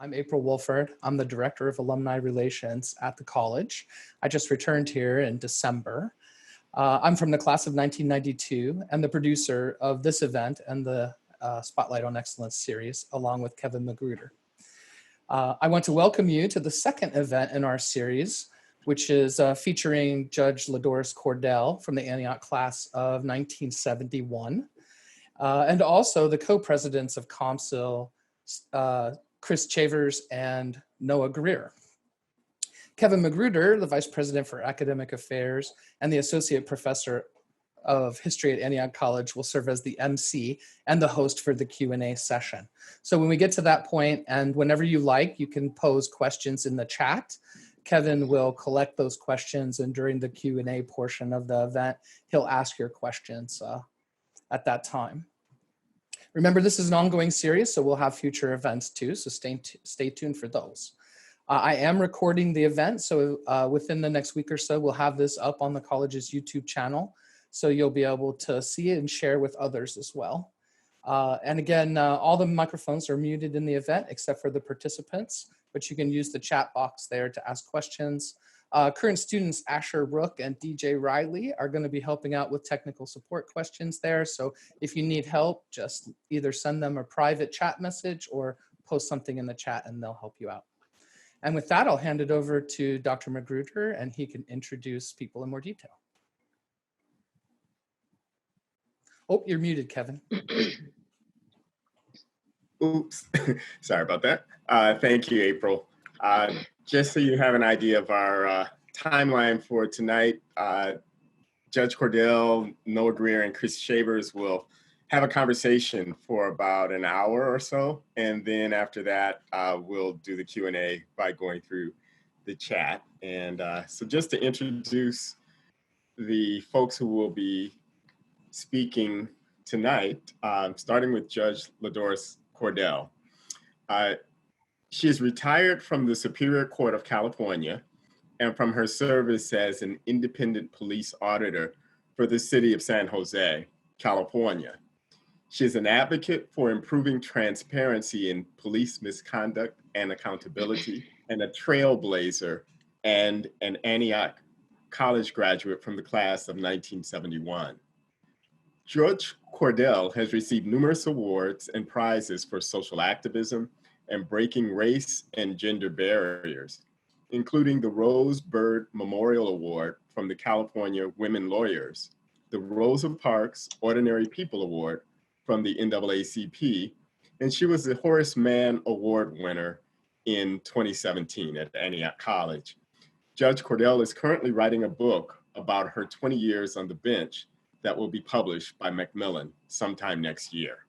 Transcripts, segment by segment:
I'm April Wolford. I'm the Director of Alumni Relations at the college. I just returned here in December. I'm from the class of 1992 and the producer of this event and the Spotlight on Excellence series, along with Kevin McGruder. I want to welcome you to the second event in our series, which is featuring Judge LaDoris Cordell from the Antioch class of 1971, and also the co-presidents of Comcil, Chris Chavers and Noah Greer. Kevin McGruder, the Vice President for Academic Affairs and the Associate Professor of History at Antioch College, will serve as the MC and the host for the Q&A session. So when we get to that point, and whenever you like, you can pose questions in the chat. Kevin will collect those questions, and during the Q&A portion of the event, he'll ask your questions at that time. Remember, this is an ongoing series, so we'll have future events too, so stay tuned for those. I am recording the event, so within the next week or so, we'll have this up on the college's YouTube channel, so you'll be able to see it and share with others as well. And again, all the microphones are muted in the event except for the participants, but you can use the chat box there to ask questions. Current students Asher Rook and DJ Riley are going to be helping out with technical support questions there. So if you need help, just either send them a private chat message or post something in the chat and they'll help you out. And with that, I'll hand it over to Dr. McGruder and he can introduce people in more detail. Oh, you're muted, Kevin. Oops, sorry about that. Thank you, April. Just so you have an idea of our timeline for tonight, Judge Cordell, Noah Greer, and Chris Chavers will have a conversation for about an hour or so. And then after that, we'll do the Q&A by going through the chat. And so just to introduce the folks who will be speaking tonight, starting with Judge LaDoris Cordell. She is retired from the Superior Court of California and from her service as an independent police auditor for the city of San Jose, California. She is an advocate for improving transparency in police misconduct and accountability, and a trailblazer and an Antioch College graduate from the class of 1971. Judge Cordell has received numerous awards and prizes for social activism and breaking race and gender barriers, including the Rose Bird Memorial Award from the California Women Lawyers, the Rosa Parks Ordinary People Award from the NAACP, and she was the Horace Mann Award winner in 2017 at Antioch College. Judge Cordell is currently writing a book about her 20 years on the bench that will be published by Macmillan sometime next year.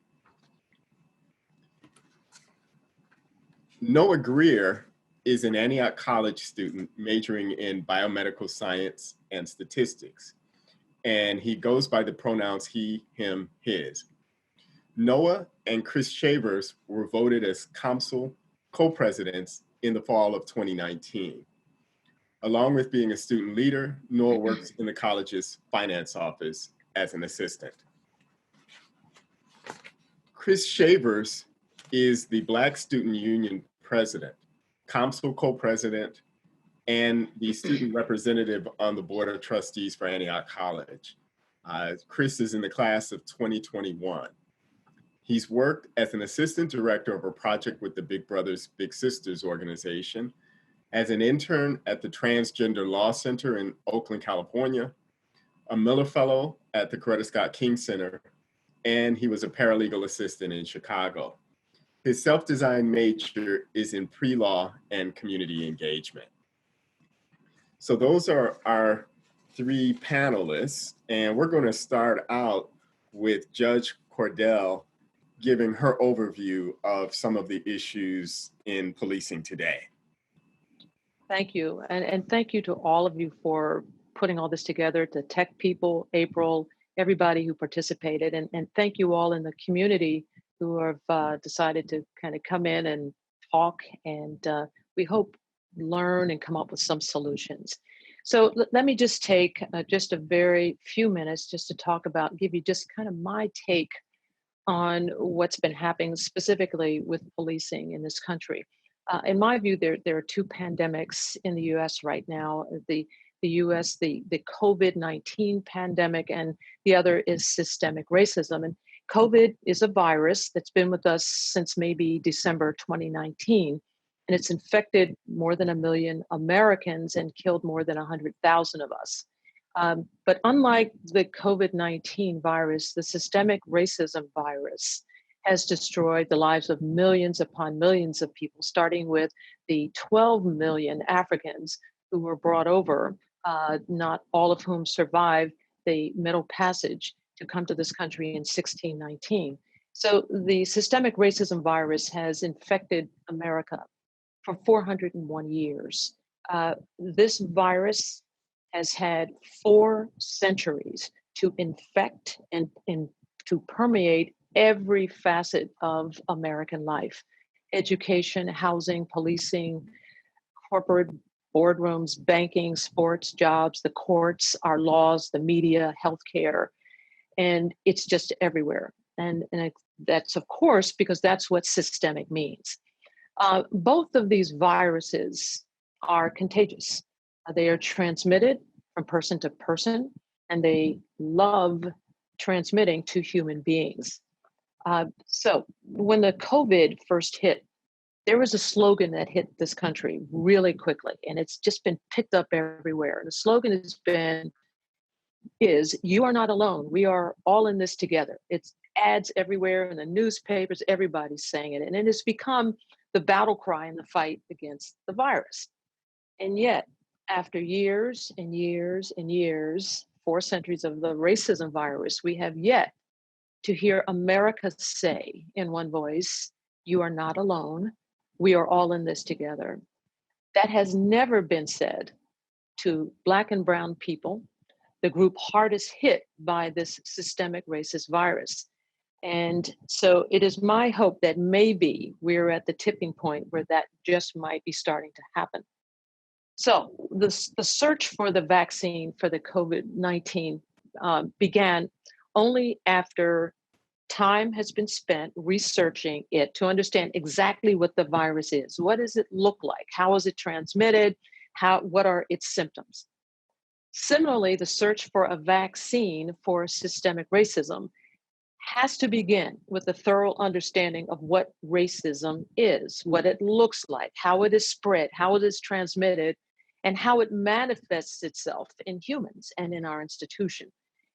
Noah Greer is an Antioch College student majoring in biomedical science and statistics, and he goes by the pronouns he, him, his. Noah and Chris Chavers were voted as Comcil co-presidents in the fall of 2019. Along with being a student leader, Noah works in the college's finance office as an assistant. Chris Chavers is the Black Student Union president, Comcil co-president, and the student representative on the board of trustees for Antioch College. Chris is in the class of 2021. He's worked as an assistant director of a project with the Big Brothers Big Sisters organization, as an intern at the Transgender Law Center in Oakland, California, a Miller Fellow at the Coretta Scott King Center, and he was a paralegal assistant in Chicago. His self-designed major is in pre-law and community engagement. So those are our three panelists, and we're going to start out with Judge Cordell giving her overview of some of the issues in policing today. Thank you, and thank you to all of you for putting all this together, to tech people, April, everybody who participated, and thank you all in the community who have decided to kind of come in and talk, and we hope learn and come up with some solutions. So let me just take just a very few minutes just to talk about, give you just kind of my take on what's been happening specifically with policing in this country. In my view, there are two pandemics in the U.S. right now. The U.S., the COVID-19 pandemic, and the other is systemic racism. And COVID is a virus that's been with us since maybe December 2019, and it's infected more than 1 million Americans and killed more than 100,000 of us. But unlike the COVID-19 virus, the systemic racism virus has destroyed the lives of millions upon millions of people, starting with the 12 million Africans who were brought over, not all of whom survived the Middle Passage to come to this country in 1619. So the systemic racism virus has infected America for 401 years. This virus has had 4 centuries to infect and to permeate every facet of American life: education, housing, policing, corporate boardrooms, banking, sports, jobs, the courts, our laws, the media, healthcare, and it's just everywhere. And that's, of course, because that's what systemic means. Both of these viruses are contagious. They are transmitted from person to person, and they love transmitting to human beings. So when the COVID first hit, there was a slogan that hit this country really quickly, and it's just been picked up everywhere. And the slogan is "You are not alone. We are all in this together." It's ads everywhere in the newspapers. Everybody's saying it, and it has become the battle cry in the fight against the virus. And yet, after years and years and years, 4 centuries of the racism virus, we have yet to hear America say in one voice, "You are not alone. We are all in this together." That has never been said to Black and brown people, the group hardest hit by this systemic racist virus. And so it is my hope that maybe we're at the tipping point where that just might be starting to happen. So the search for the vaccine for the COVID-19 began only after time has been spent researching it to understand exactly what the virus is. What does it look like? How is it transmitted? What are its symptoms? Similarly, the search for a vaccine for systemic racism has to begin with a thorough understanding of what racism is, what it looks like, how it is spread, how it is transmitted, and how it manifests itself in humans and in our institution.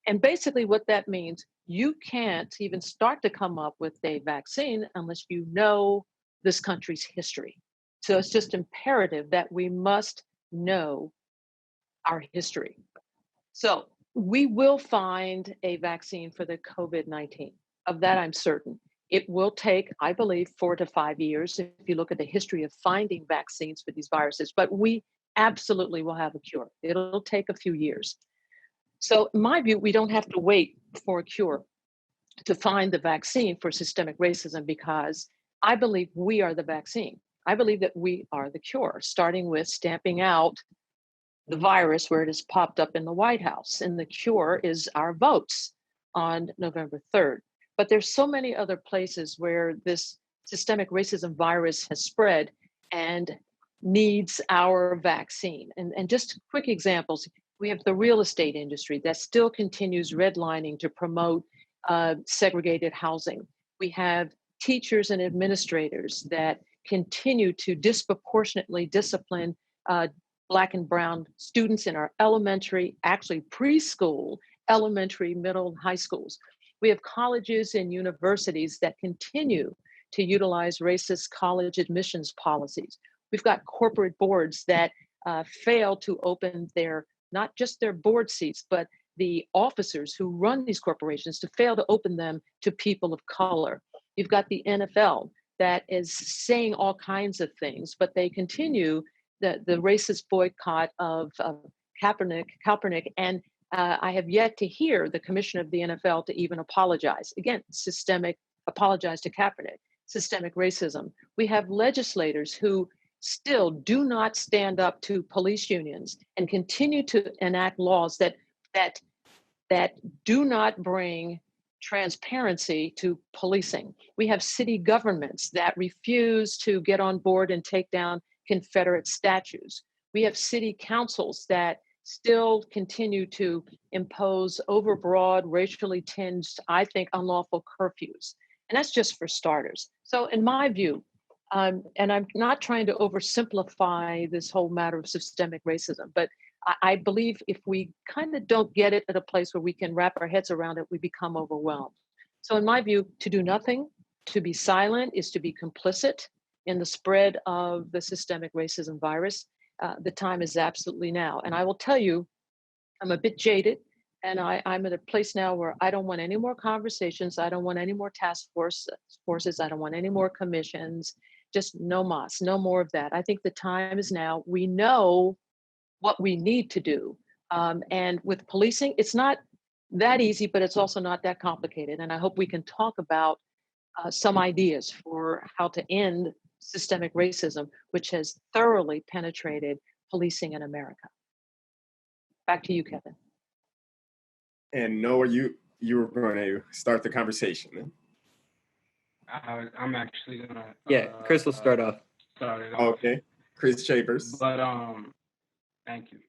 And basically what that means, you can't even start to come up with a vaccine unless you know this country's history. So it's just imperative that we must know our history. So we will find a vaccine for the COVID-19. Of that, I'm certain. It will take, I believe, 4 to 5 years if you look at the history of finding vaccines for these viruses, but we absolutely will have a cure. It'll take a few years. So in my view, we don't have to wait for a cure to find the vaccine for systemic racism, because I believe we are the vaccine. I believe that we are the cure, starting with stamping out the virus where it has popped up in the White House. And the cure is our votes on November 3rd. But there's so many other places where this systemic racism virus has spread and needs our vaccine. And just quick examples, we have the real estate industry that still continues redlining to promote segregated housing. We have teachers and administrators that continue to disproportionately discipline Black and brown students in our elementary, actually preschool, elementary, middle, and high schools. We have colleges and universities that continue to utilize racist college admissions policies. We've got corporate boards that fail to open not just their board seats, but the officers who run these corporations to fail to open them to people of color. You've got the NFL that is saying all kinds of things, but they continue the racist boycott of Kaepernick, and I have yet to hear the commissioner of the NFL to even apologize. Again, apologize to Kaepernick, systemic racism. We have legislators who still do not stand up to police unions and continue to enact laws that do not bring transparency to policing. We have city governments that refuse to get on board and take down Confederate statues. We have city councils that still continue to impose overbroad, racially tinged, I think, unlawful curfews. And that's just for starters. So in my view, and I'm not trying to oversimplify this whole matter of systemic racism, but I believe if we kind of don't get it at a place where we can wrap our heads around it, we become overwhelmed. So in my view, to do nothing, to be silent is to be complicit in the spread of the systemic racism virus. The time is absolutely now. And I will tell you, I'm a bit jaded, and I'm at a place now where I don't want any more conversations. I don't want any more forces. I don't want any more commissions. Just no mas, no more of that. I think the time is now. We know what we need to do. And with policing, it's not that easy, but it's also not that complicated. And I hope we can talk about some ideas for how to end systemic racism, which has thoroughly penetrated policing in America. Back to you, Kevin. And Noah, you were going to start the conversation then. I'm actually gonna. Yeah, Chris will start off. Start it off. Okay, Chris Chavers. But thank you.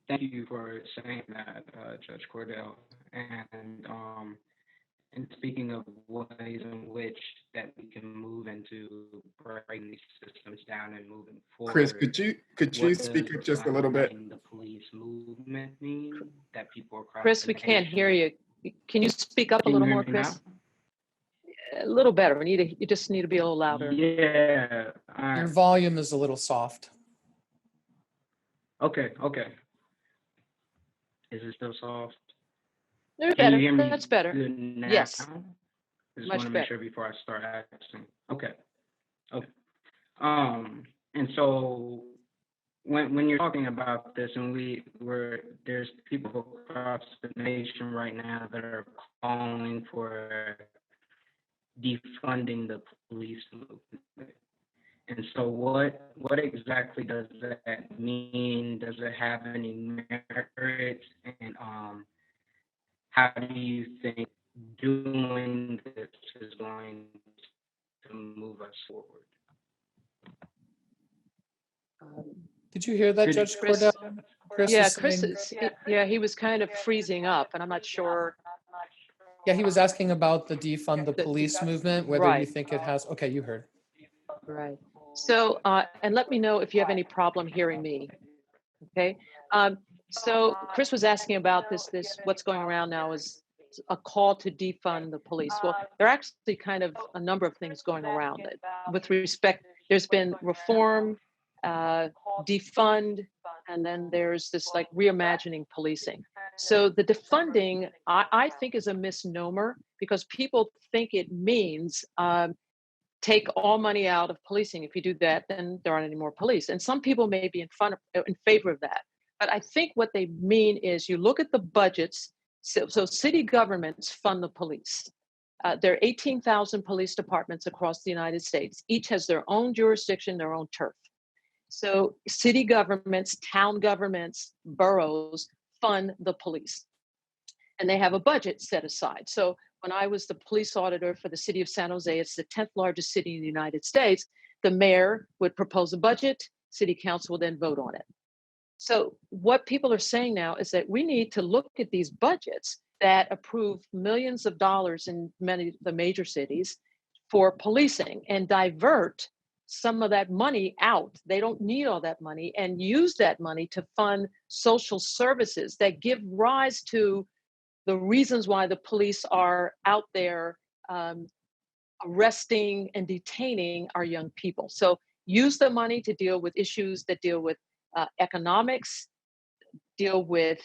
Thank you for saying that, Judge Cordell. And speaking of ways in which that we can move into breaking these systems down and moving forward. Chris, could you speak up just a little bit? The police movement mean that people across Chris, we can't hear you. Can you speak up a little more, Chris? A little better. You just need to be a little louder. Yeah. Your volume is a little soft. Okay. Is it still soft? They're Can better. you hear me That's better. good now? Yes. I just Much want to make better. sure before I start asking. Okay. And so when you're talking about this, and there's people across the nation right now that are calling for defunding the police movement. And so what exactly does that mean? Does it have any merit? And how do you think doing this is going to move us forward? Did you hear that, Judge Cordell? He was kind of freezing up, and I'm not sure. Yeah, he was asking about the defund the police movement, whether you Right. think it has. Okay, you heard. Right. So, and let me know if you have any problem hearing me. Okay. So Chris was asking about this what's going around now is a call to defund the police. Well, there are actually kind of a number of things going around it. With respect, there's been reform, defund, and then there's this like reimagining policing. So the defunding, I think, is a misnomer because people think it means take all money out of policing. If you do that, then there aren't any more police. And some people may be in favor of that. But I think what they mean is you look at the budgets. So city governments fund the police. There are 18,000 police departments across the United States. Each has their own jurisdiction, their own turf. So city governments, town governments, boroughs fund the police. And they have a budget set aside. So when I was the police auditor for the city of San Jose, it's the 10th largest city in the United States, the mayor would propose a budget, city council would then vote on it. So what people are saying now is that we need to look at these budgets that approve millions of dollars in many of the major cities for policing and divert some of that money out. They don't need all that money, and use that money to fund social services that give rise to the reasons why the police are out there arresting and detaining our young people. So use the money to deal with issues that deal with economics, deal with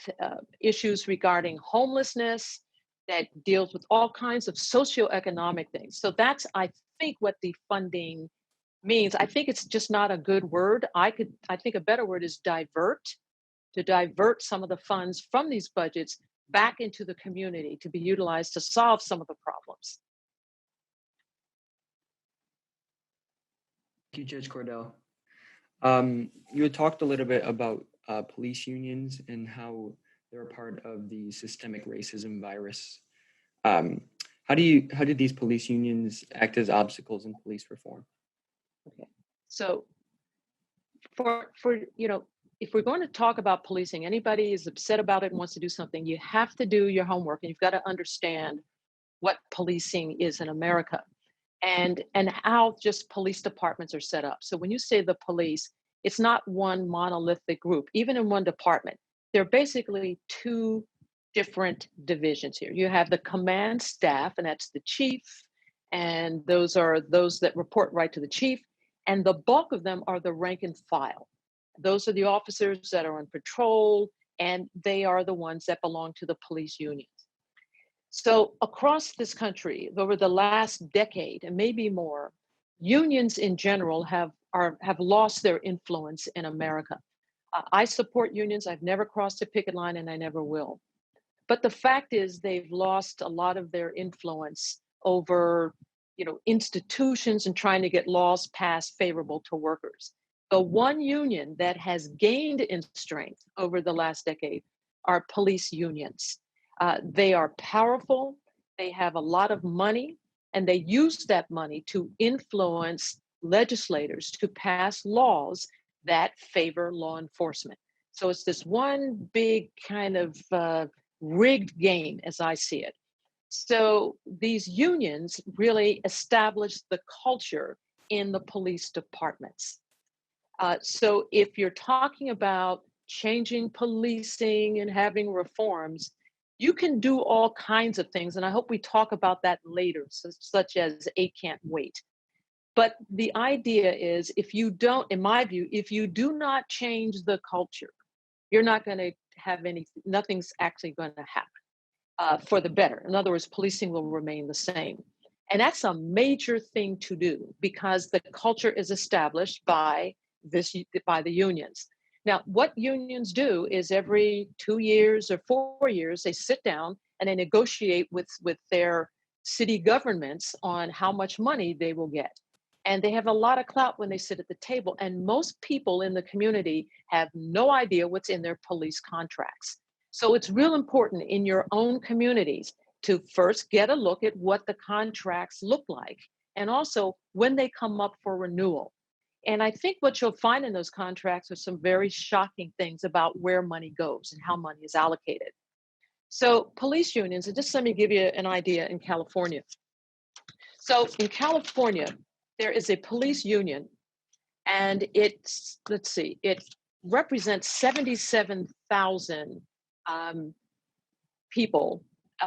issues regarding homelessness, that deals with all kinds of socioeconomic things. So that's, I think, what defunding means. I think it's just not a good word. I think a better word is divert, to divert some of the funds from these budgets back into the community to be utilized to solve some of the problems. Thank you, Judge Cordell. You had talked a little bit about police unions and how they're a part of the systemic racism virus. How do these police unions act as obstacles in police reform? Okay. So for if we're going to talk about policing, anybody is upset about it and wants to do something, you have to do your homework and you've got to understand what policing is in America and how just police departments are set up. So when you say the police, it's not one monolithic group. Even in one department, there are basically two different divisions here. You have the command staff, and that's the chief, and those are those that report right to the chief, and the bulk of them are the rank and file. Those are the officers that are on patrol, and they are the ones that belong to the police unions. So across this country, over the last decade and maybe more, unions in general have lost their influence in America. I support unions. I've never crossed a picket line, and I never will. But the fact is, they've lost a lot of their influence over, institutions and trying to get laws passed favorable to workers. The one union that has gained in strength over the last decade are police unions. They are powerful, they have a lot of money, and they use that money to influence legislators to pass laws that favor law enforcement. So it's this one big kind of rigged game as I see it. So these unions really establish the culture in the police departments. So if you're talking about changing policing and having reforms, you can do all kinds of things. And I hope we talk about that later, such as A Can't Wait. But the idea is, if you don't, in my view, if you do not change the culture, you're not going to have nothing's actually going to happen for the better. In other words, policing will remain the same. And that's a major thing to do because the culture is established by the unions. Now, what unions do is every 2 years or 4 years, they sit down and they negotiate with their city governments on how much money they will get. And they have a lot of clout when they sit at the table. And most people in the community have no idea what's in their police contracts. So it's real important in your own communities to first get a look at what the contracts look like, and also when they come up for renewal. And I think what you'll find in those contracts are some very shocking things about where money goes and how money is allocated. So police unions, and just let me give you an idea in California. So in California, there is a police union, and it represents 77,000 people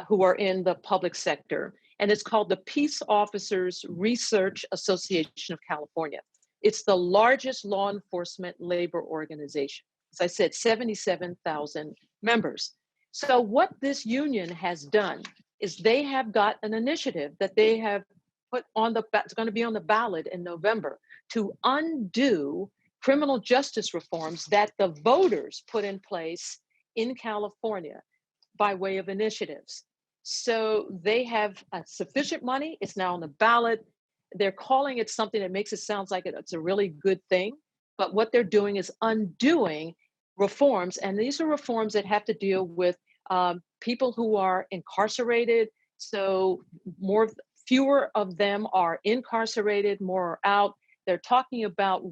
who are in the public sector, and it's called the Peace Officers Research Association of California. It's the largest law enforcement labor organization. As I said, 77,000 members. So what this union has done is they have got an initiative that they have put on it's going to be on the ballot in November to undo criminal justice reforms that the voters put in place in California by way of initiatives. So they have sufficient money. It's now on the ballot. They're calling it something that makes it sound like it's a really good thing. But what they're doing is undoing reforms. And these are reforms that have to deal with people who are incarcerated. So fewer of them are incarcerated, more are out. They're talking about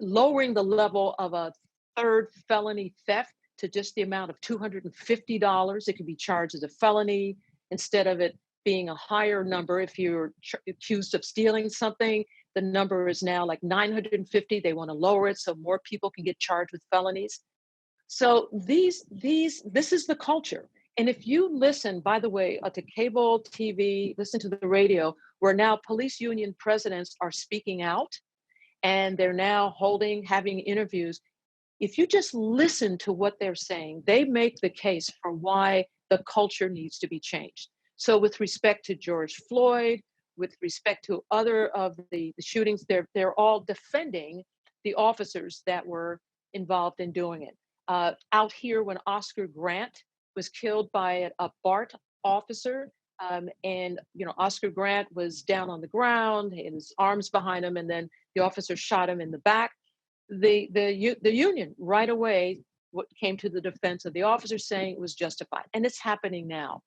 lowering the level of a third felony theft to just the amount of $250. It can be charged as a felony instead of it being a higher number. If you're accused of stealing something, the number is now like $950. They want to lower it so more people can get charged with felonies. So this is the culture. And if you listen, by the way, to cable TV, listen to the radio, where now police union presidents are speaking out and they're now having interviews. If you just listen to what they're saying, they make the case for why the culture needs to be changed. So with respect to George Floyd, with respect to other of the shootings, they're all defending the officers that were involved in doing it. Out here, when Oscar Grant was killed by a BART officer, and Oscar Grant was down on the ground, and his arms behind him, and then the officer shot him in the back. The union right away what came to the defense of the officer saying it was justified. And it's happening now.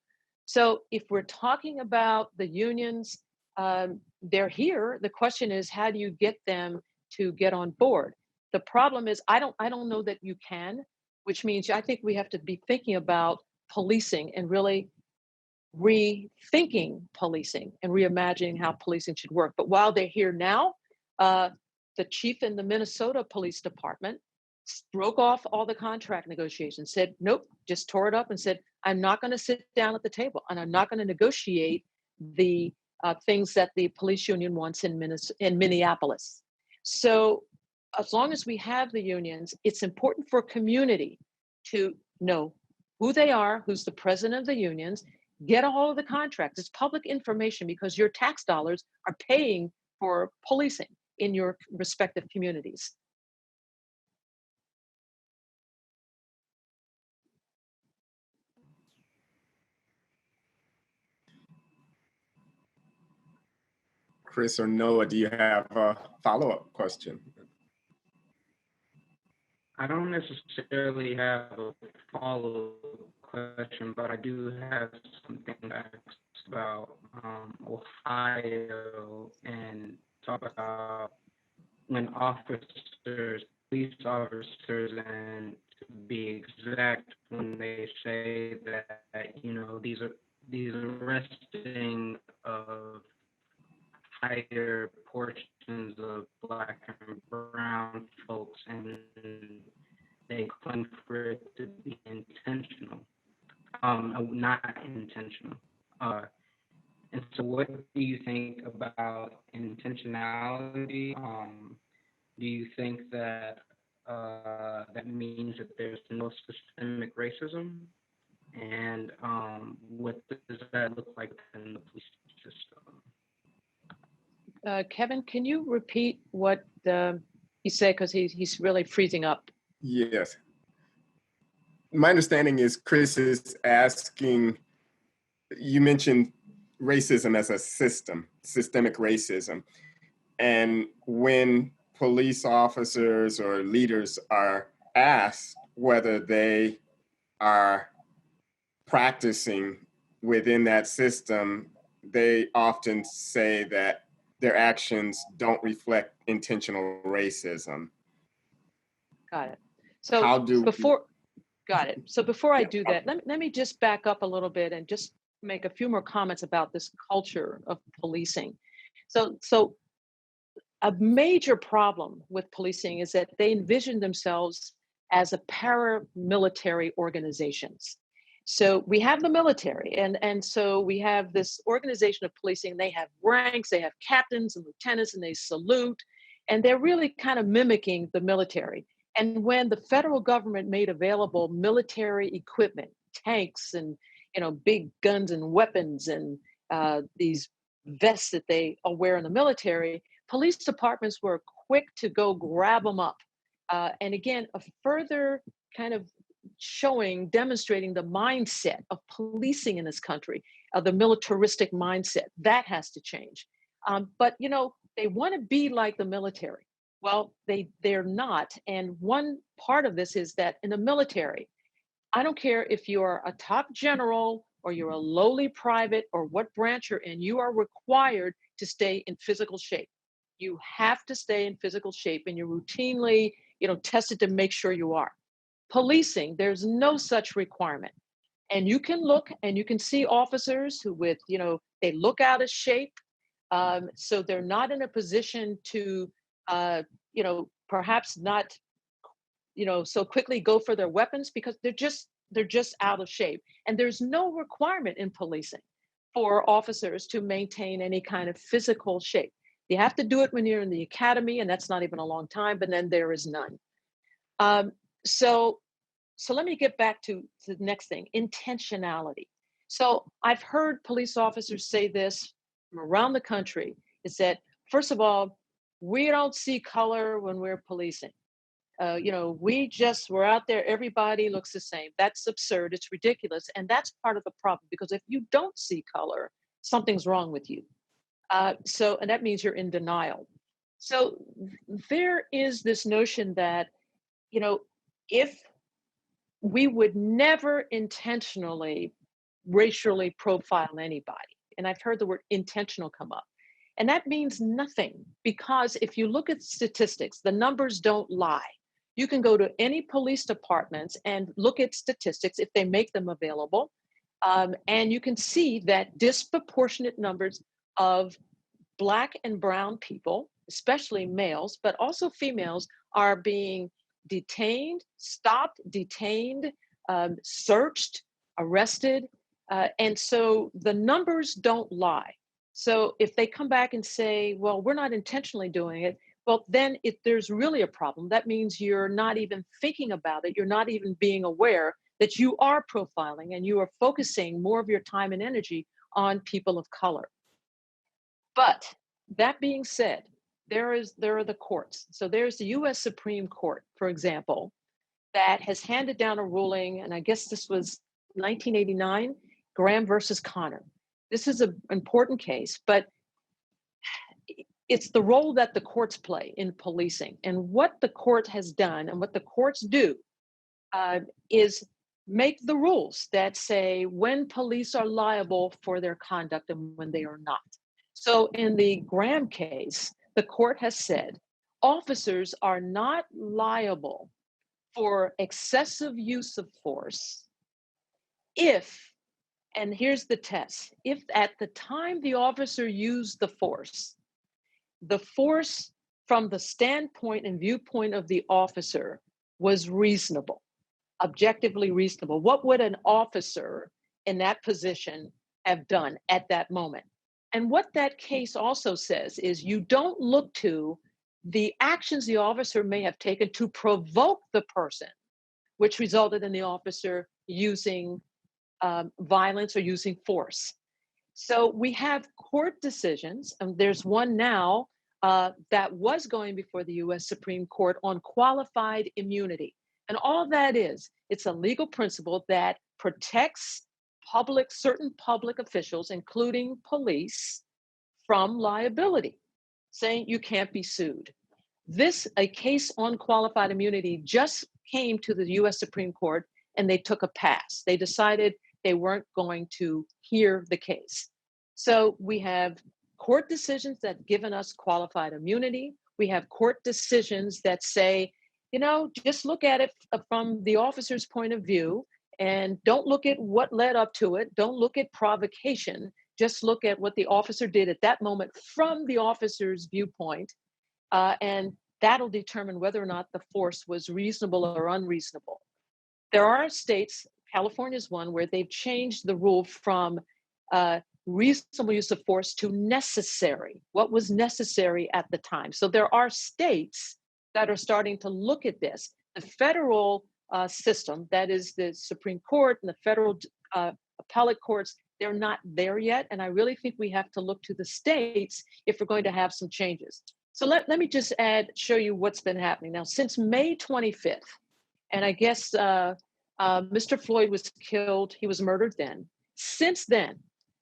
So if we're talking about the unions, they're here. The question is, how do you get them to get on board? The problem is, I don't know that you can, which means I think we have to be thinking about policing and really rethinking policing and reimagining how policing should work. But while they're here now, the chief in the Minnesota Police Department broke off all the contract negotiations, said, nope, just tore it up and said, I'm not going to sit down at the table and I'm not going to negotiate the things that the police union wants in Minneapolis. So as long as we have the unions, it's important for community to know who they are, who's the president of the unions, get all of the contracts. It's public information because your tax dollars are paying for policing in your respective communities. Chris or Noah, do you have a follow-up question? I don't necessarily have a follow-up question, but I do have something to ask about Ohio and talk about when police officers, and to be exact, when they say that, you know, these arresting of higher portions of Black and brown folks, and they claim for it to be intentional, not intentional. And so what do you think about intentionality? Do you think that that means that there's no systemic racism? And what does that look like in the police system? Kevin, can you repeat what he said? Because he's really freezing up. Yes. My understanding is Chris is asking, you mentioned racism as a system, systemic racism. And when police officers or leaders are asked whether they are practicing within that system, they often say that their actions don't reflect intentional racism. Got it. So before I Yeah. do that, let me just back up a little bit and just make a few more comments about this culture of policing. So a major problem with policing is that they envision themselves as a paramilitary organizations. So we have the military, and so we have this organization of policing. They have ranks, they have captains and lieutenants, and they salute, and they're really kind of mimicking the military. And when the federal government made available military equipment, tanks and big guns and weapons and these vests that they wear in the military, police departments were quick to go grab them up. And again, a further kind of demonstrating the mindset of policing in this country, the militaristic mindset, that has to change. But they want to be like the military. Well, they're not. And one part of this is that in the military, I don't care if you're a top general or you're a lowly private or what branch you're in, you are required to stay in physical shape. You have to stay in physical shape, and you're routinely, tested to make sure you are. Policing, there's no such requirement. And you can look and you can see officers who they look out of shape. So they're not in a position to, perhaps not, so quickly go for their weapons because they're just out of shape. And there's no requirement in policing for officers to maintain any kind of physical shape. You have to do it when you're in the academy, and that's not even a long time, but then there is none. So let me get back to the next thing, intentionality. So I've heard police officers say this from around the country, is that, first of all, we don't see color when we're policing. We're out there, everybody looks the same. That's absurd, it's ridiculous. And that's part of the problem, because if you don't see color, something's wrong with you. And that means you're in denial. So there is this notion that, if we would never intentionally racially profile anybody. And I've heard the word intentional come up. And that means nothing, because if you look at statistics, the numbers don't lie. You can go to any police departments and look at statistics if they make them available. And you can see that disproportionate numbers of Black and brown people, especially males, but also females, are being detained, stopped, detained, searched, arrested. And so the numbers don't lie. So if they come back and say, well, we're not intentionally doing it, well, then if there's really a problem, that means you're not even thinking about it. You're not even being aware that you are profiling, and you are focusing more of your time and energy on people of color. But that being said, there are the courts. So there's the US Supreme Court, for example, that has handed down a ruling, and I guess this was 1989, Graham versus Connor. This is an important case, but it's the role that the courts play in policing. And what the court has done and what the courts do is make the rules that say when police are liable for their conduct and when they are not. So in the Graham case, the court has said officers are not liable for excessive use of force if, and here's the test, if at the time the officer used the force from the standpoint and viewpoint of the officer was reasonable, objectively reasonable. What would an officer in that position have done at that moment? And what that case also says is you don't look to the actions the officer may have taken to provoke the person, which resulted in the officer using violence or using force. So we have court decisions, and there's one now that was going before the US Supreme Court on qualified immunity. And all that is, it's a legal principle that protects certain public officials, including police, from liability, saying you can't be sued. A case on qualified immunity just came to the US Supreme Court, and they took a pass. They decided they weren't going to hear the case. So we have court decisions that have given us qualified immunity. We have court decisions that say, just look at it from the officer's point of view and don't look at what led up to it. Don't look at provocation. Just look at what the officer did at that moment from the officer's viewpoint. And that'll determine whether or not the force was reasonable or unreasonable. There are states, California is one, where they've changed the rule from reasonable use of force to necessary, what was necessary at the time. So there are states that are starting to look at this. The federal system, that is the Supreme Court and the federal appellate courts, they're not there yet. And I really think we have to look to the states if we're going to have some changes. So let me just show you what's been happening. Now, since May 25th, and I guess Mr. Floyd was killed, he was murdered then. Since then,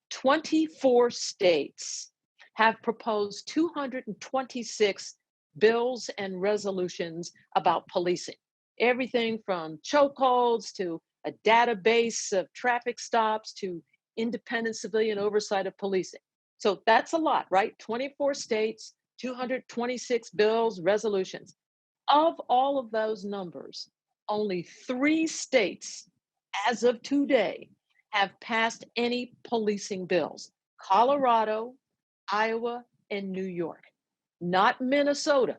24 states have proposed 226 bills and resolutions about policing. Everything from chokeholds to a database of traffic stops to independent civilian oversight of policing. So that's a lot, right? 24 states, 226 bills, resolutions. Of all of those numbers, only 3 states, as of today, have passed any policing bills: Colorado, Iowa, and New York, not Minnesota.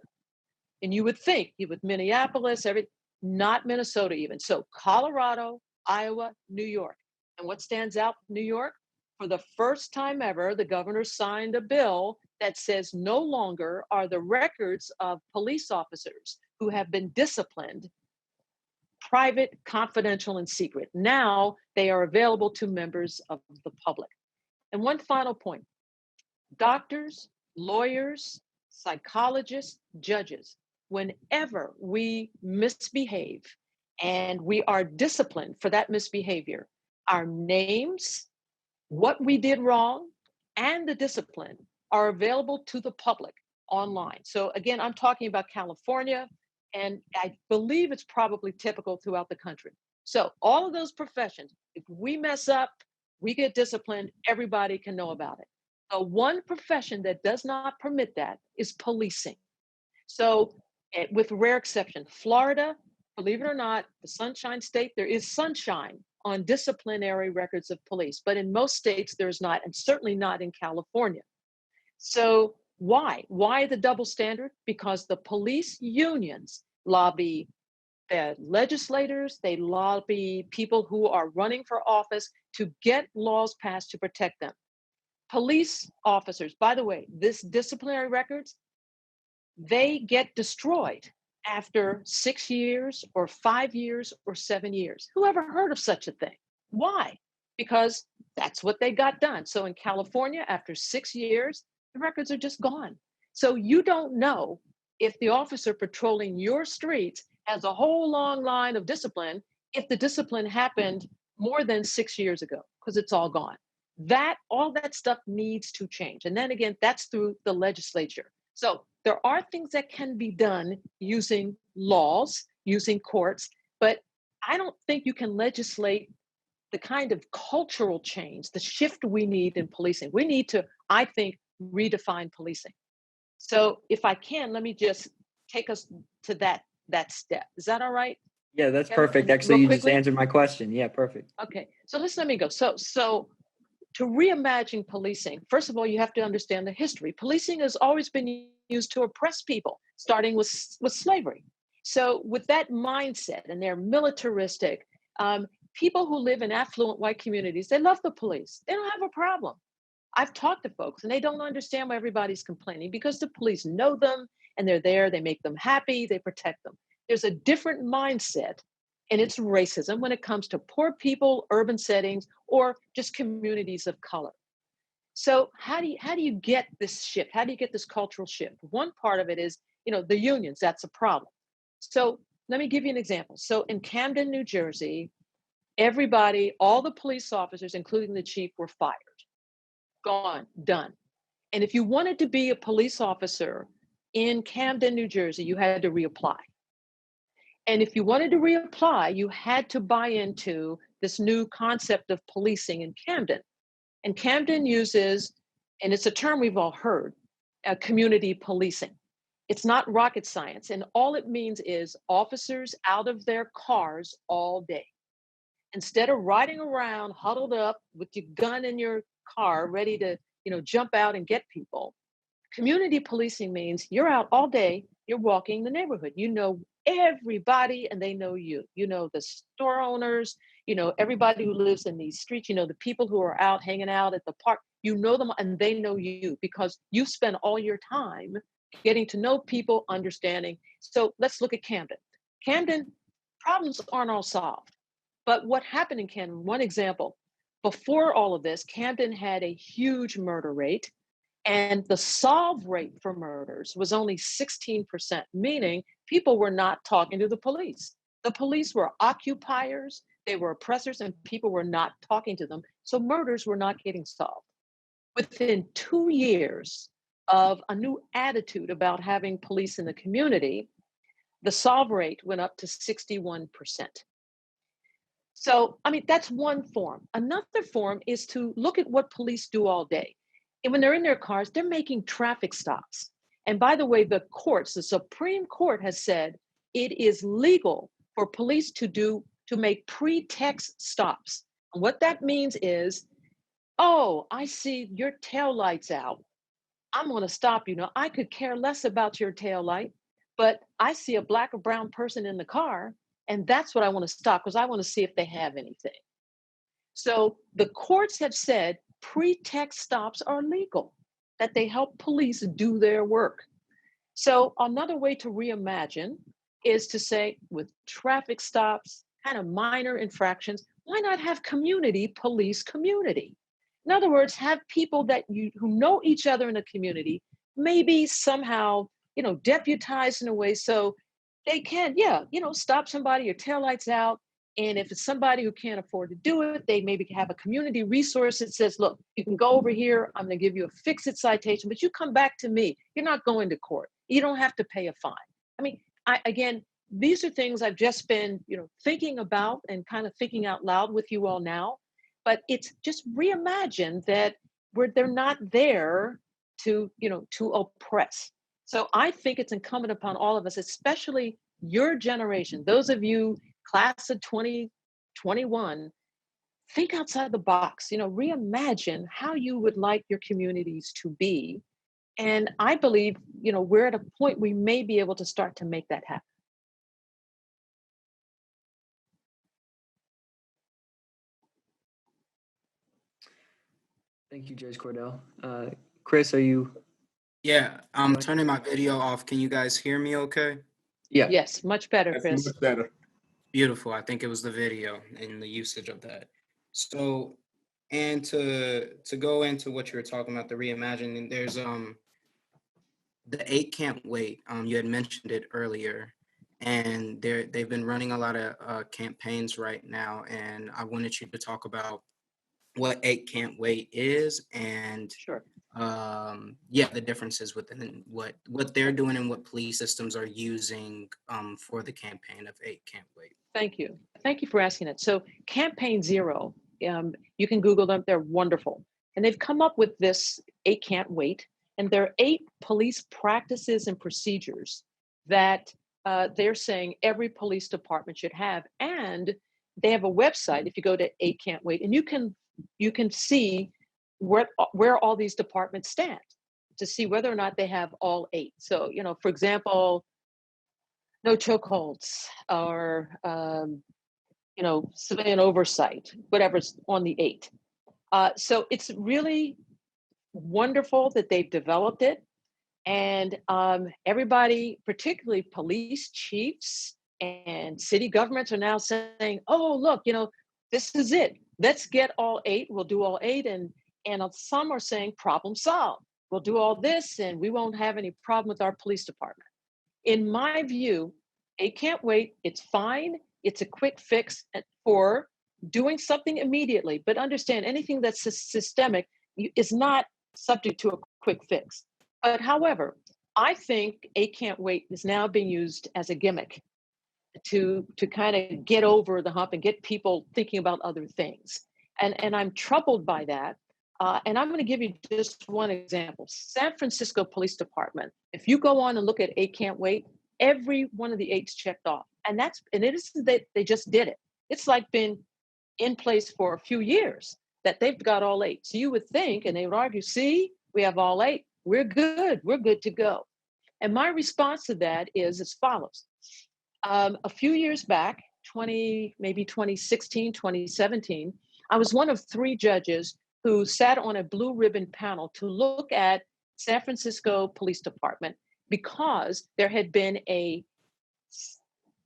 And you would think, with Minneapolis, not Minnesota even. So Colorado, Iowa, New York. And what stands out from New York? For the first time ever, the governor signed a bill that says no longer are the records of police officers who have been disciplined private, confidential, and secret. Now they are available to members of the public. And one final point: doctors, lawyers, psychologists, judges, whenever we misbehave and we are disciplined for that misbehavior, our names, what we did wrong, and the discipline are available to the public online. So again, I'm talking about California, and I believe it's probably typical throughout the country. So all of those professions, if we mess up, we get disciplined, everybody can know about it. The one profession that does not permit that is policing. So with rare exception, Florida, believe it or not, the Sunshine State, there is sunshine on disciplinary records of police, but in most states there's not, and certainly not in California. So why? Why the double standard? Because the police unions lobby legislators, they lobby people who are running for office to get laws passed to protect them. Police officers, by the way, this disciplinary records, they get destroyed after 6 years or 5 years or 7 years. Who ever heard of such a thing? Why? Because that's what they got done. So in California, after 6 years, the records are just gone. So you don't know if the officer patrolling your streets has a whole long line of discipline if the discipline happened more than 6 years ago, because it's all gone. All that stuff needs to change. And then again, that's through the legislature. So there are things that can be done using laws, using courts, but I don't think you can legislate the kind of cultural change, the shift we need in policing. We need to, I think, redefine policing. So if I can, let me just take us to that step. Is that all right? Yeah, that's Kevin? perfect. And Actually, real you just quickly? answered my question. Yeah, perfect. Okay, so let me go. So to reimagine policing, first of all, you have to understand the history. Policing has always been used to oppress people, starting with slavery. So with that mindset, and they're militaristic, people who live in affluent white communities, they love the police. They don't have a problem. I've talked to folks and they don't understand why everybody's complaining, because the police know them and they're there, they make them happy, they protect them. There's a different mindset, and it's racism when it comes to poor people, urban settings, or just communities of color. So how do you get this shift? How do you get this cultural shift? One part of it is, the unions, that's a problem. So let me give you an example. So in Camden, New Jersey, everybody, all the police officers, including the chief, were fired. Gone, done. And if you wanted to be a police officer in Camden, New Jersey, you had to reapply. And if you wanted to reapply, you had to buy into this new concept of policing in Camden. And Camden uses, and it's a term we've all heard, community policing. It's not rocket science. And all it means is officers out of their cars all day. Instead of riding around huddled up with your gun in your car, ready to, jump out and get people. Community policing means you're out all day, you're walking the neighborhood. You know everybody and they know you. You know the store owners, everybody who lives in these streets, the people who are out hanging out at the park, you know them and they know you because you spend all your time getting to know people, understanding. So let's look at Camden. Camden, problems aren't all solved. But what happened in Camden, one example, before all of this, Camden had a huge murder rate, and the solve rate for murders was only 16%, meaning people were not talking to the police. The police were occupiers, they were oppressors, and people were not talking to them. So murders were not getting solved. Within 2 years of a new attitude about having police in the community, the solve rate went up to 61%. So, that's one form. Another form is to look at what police do all day. And when they're in their cars, they're making traffic stops. And by the way, the Supreme Court has said it is legal for police to make pretext stops. And what that means is, oh, I see your tail light's out. I'm going to stop you. Now, I could care less about your tail light, but I see a black or brown person in the car, and that's what I want to stop because I want to see if they have anything. So the courts have said pretext stops are legal, that they help police do their work. So another way to reimagine is to say, with traffic stops, kind of minor infractions, why not have community police community? In other words, have people who know each other in a community, maybe somehow, deputized in a way so they can, stop somebody, your taillight's out. And if it's somebody who can't afford to do it, they maybe have a community resource that says, look, you can go over here. I'm going to give you a fix-it citation, but you come back to me. You're not going to court. You don't have to pay a fine. Again, these are things I've just been, thinking about and kind of thinking out loud with you all now. But it's just reimagine that they're not there to oppress. So I think it's incumbent upon all of us, especially your generation, those of you class of 2021, think outside the box, reimagine how you would like your communities to be. And I believe, we're at a point we may be able to start to make that happen. Thank you, Judge Cordell. Chris, are you? Yeah, I'm turning my video off. Can you guys hear me okay? Yeah. Yes, much better, That's Chris. much better. Beautiful. I think it was the video and the usage of that. So, and to go into what you were talking about, the reimagining, there's the 8 Can't Wait. You had mentioned it earlier, and they've been running a lot of campaigns right now, and I wanted you to talk about what 8 Can't Wait is and Sure. the differences within what they're doing and what police systems are using for the campaign of 8 Can't Wait. Thank you. Thank you for asking it. So Campaign Zero, you can Google them. They're wonderful. And they've come up with this 8 Can't Wait. And there are 8 police practices and procedures that they're saying every police department should have. And they have a website, if you go to 8 Can't Wait, and you can see where all these departments stand to see whether or not they have all 8. So, for example, no chokeholds or, civilian oversight, whatever's on the 8. So it's really wonderful that they've developed it. And everybody, particularly police chiefs and city governments, are now saying, oh, look, this is it. Let's get all 8. We'll do all 8. And some are saying problem solved. We'll do all this and we won't have any problem with our police department. In my view, 8 Can't Wait. It's fine. It's a quick fix for doing something immediately. But understand, anything that's systemic is not subject to a quick fix. But however, I think 8 Can't Wait is now being used as a gimmick to kind of get over the hump and get people thinking about other things. And I'm troubled by that. And I'm going to give you just one example. San Francisco Police Department. If you go on and look at 8 Can't Wait, every one of the 8's checked off. And it isn't that they just did it. It's like been in place for a few years that they've got all 8. So you would think, and they would argue, see, we have all 8. We're good. We're good to go. And my response to that is as follows. A few years back, maybe 2016, 2017, I was one of 3 judges who sat on a blue ribbon panel to look at San Francisco Police Department because there had been a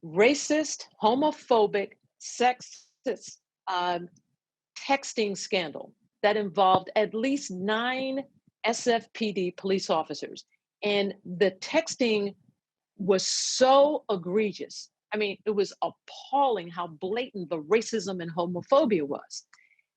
racist, homophobic, sexist texting scandal that involved at least 9 SFPD police officers. And the texting was so egregious. I mean, it was appalling how blatant the racism and homophobia was.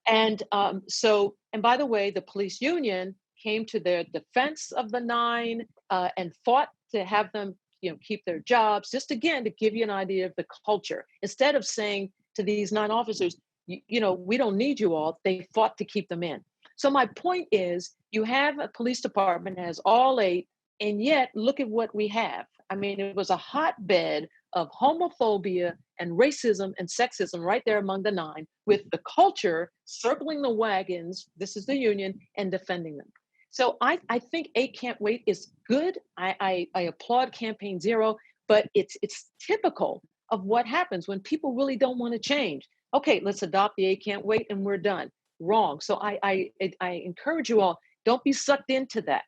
And and by the way, the police union came to their defense of the 9 and fought to have them, keep their jobs, just again, to give you an idea of the culture. Instead of saying to these 9 officers, we don't need you all, they fought to keep them in. So my point is, you have a police department that has all 8, and yet look at what we have. I mean, it was a hotbed of homophobia and racism and sexism right there among the 9, with the culture circling the wagons, this is the union, and defending them. So I think 8 Can't Wait is good. I applaud Campaign Zero, but it's typical of what happens when people really don't want to change. Okay, let's adopt the 8 Can't Wait and we're done. Wrong. So I encourage you all, don't be sucked into that.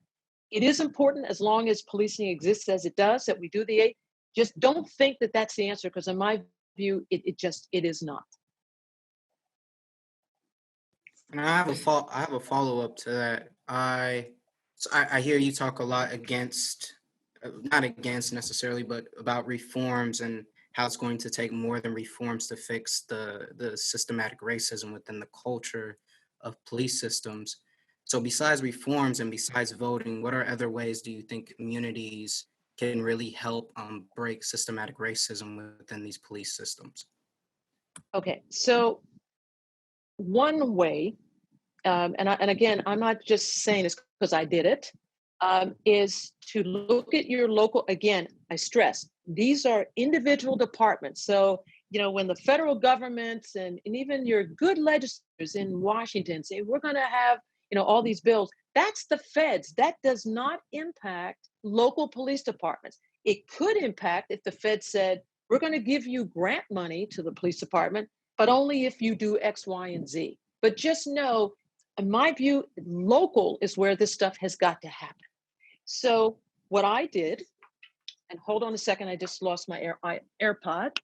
It is important, as long as policing exists as it does, that we do the 8. Just don't think that that's the answer, because in my view, it is not. And I have a follow up to that. I hear you talk a lot against, not against necessarily, but about reforms and how it's going to take more than reforms to fix the systematic racism within the culture of police systems. So besides reforms and besides voting, what are other ways do you think communities can really help break systematic racism within these police systems? Okay, so one way, and again, I'm not just saying this because I did it, is to look at your local. Again, I stress these are individual departments. So when the federal governments and even your good legislators in Washington say we're going to have all these bills, that's the feds. That does not impact local police departments. It could impact if the Fed said we're going to give you grant money to the police department, but only if you do X, Y, and Z. But just know, in my view, local is where this stuff has got to happen. So what I did, and hold on a second, I just lost my AirPod.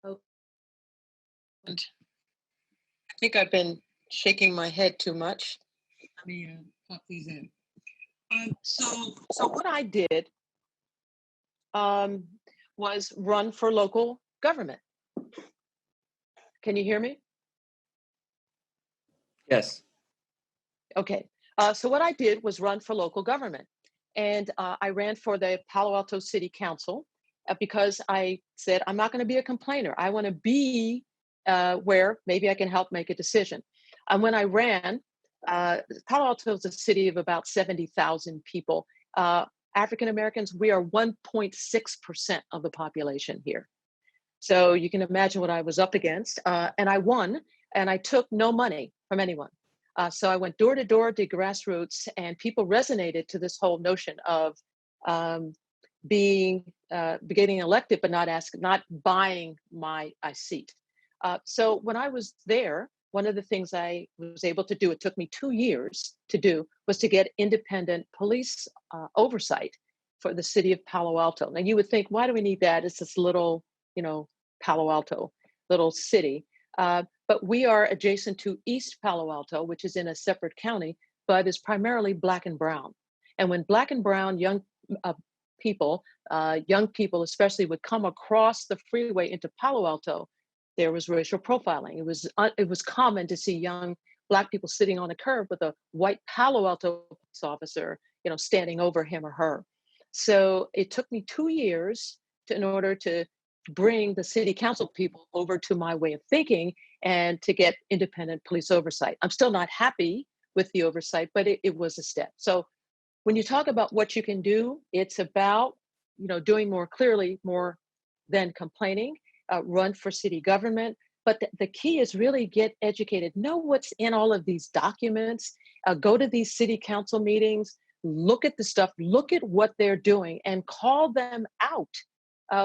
Oh, and I think I've been shaking my head too much. Let me pop these in. So what I did was run for local government. Can you hear me? Yes. Okay. So what I did was run for local government. And I ran for the Palo Alto City Council because I said, I'm not going to be a complainer. I want to be where maybe I can help make a decision. And when I ran, Palo Alto is a city of about 70,000 people. African Americans, we are 1.6% of the population here. So you can imagine what I was up against. And I won, and I took no money from anyone. So I went door to door, did grassroots, and people resonated to this whole notion of getting elected, but not buying my seat. So when I was there, one of the things I was able to do, it took me 2 years to do, was to get independent police oversight for the city of Palo Alto. Now you would think, why do we need that? It's this little, Palo Alto, little city. But we are adjacent to East Palo Alto, which is in a separate county, but is primarily Black and brown. And when Black and brown young people especially, would come across the freeway into Palo Alto, there was racial profiling. It was common to see young Black people sitting on a curb with a white Palo Alto police officer, standing over him or her. So it took me 2 years in order to bring the city council people over to my way of thinking and to get independent police oversight. I'm still not happy with the oversight, but it was a step. So when you talk about what you can do, it's about, doing more clearly, more than complaining, run for city government. But the key is really get educated, know what's in all of these documents, go to these city council meetings, look at the stuff, look at what they're doing and call them out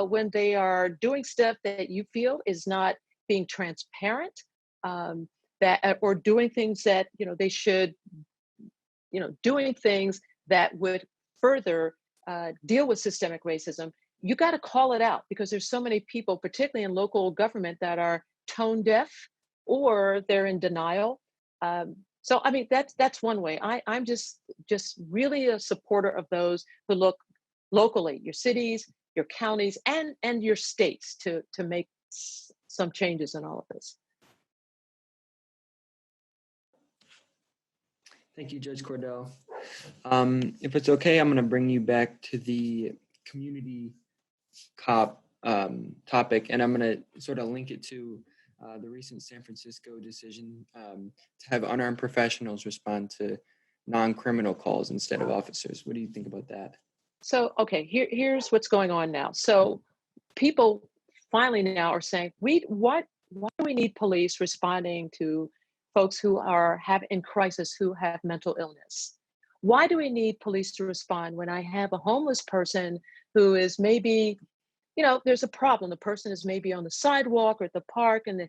when they are doing stuff that you feel is not being transparent, or doing things that, they should, doing things that would further deal with systemic racism. You got to call it out because there's so many people, particularly in local government, that are tone deaf or they're in denial. So, I mean, that's one way. I'm just really a supporter of those who look locally, your cities, your counties, and your states to make some changes in all of this. Thank you, Judge Cordell. If it's okay, I'm going to bring you back to the community cop topic, and I'm going to sort of link it to the recent San Francisco decision to have unarmed professionals respond to non-criminal calls instead of officers. What do you think about that? So, okay, here's what's going on now. So people finally now are saying, why do we need police responding to folks who have in crisis, who have mental illness? Why do we need police to respond when I have a homeless person who is maybe, there's a problem. The person is maybe on the sidewalk or at the park and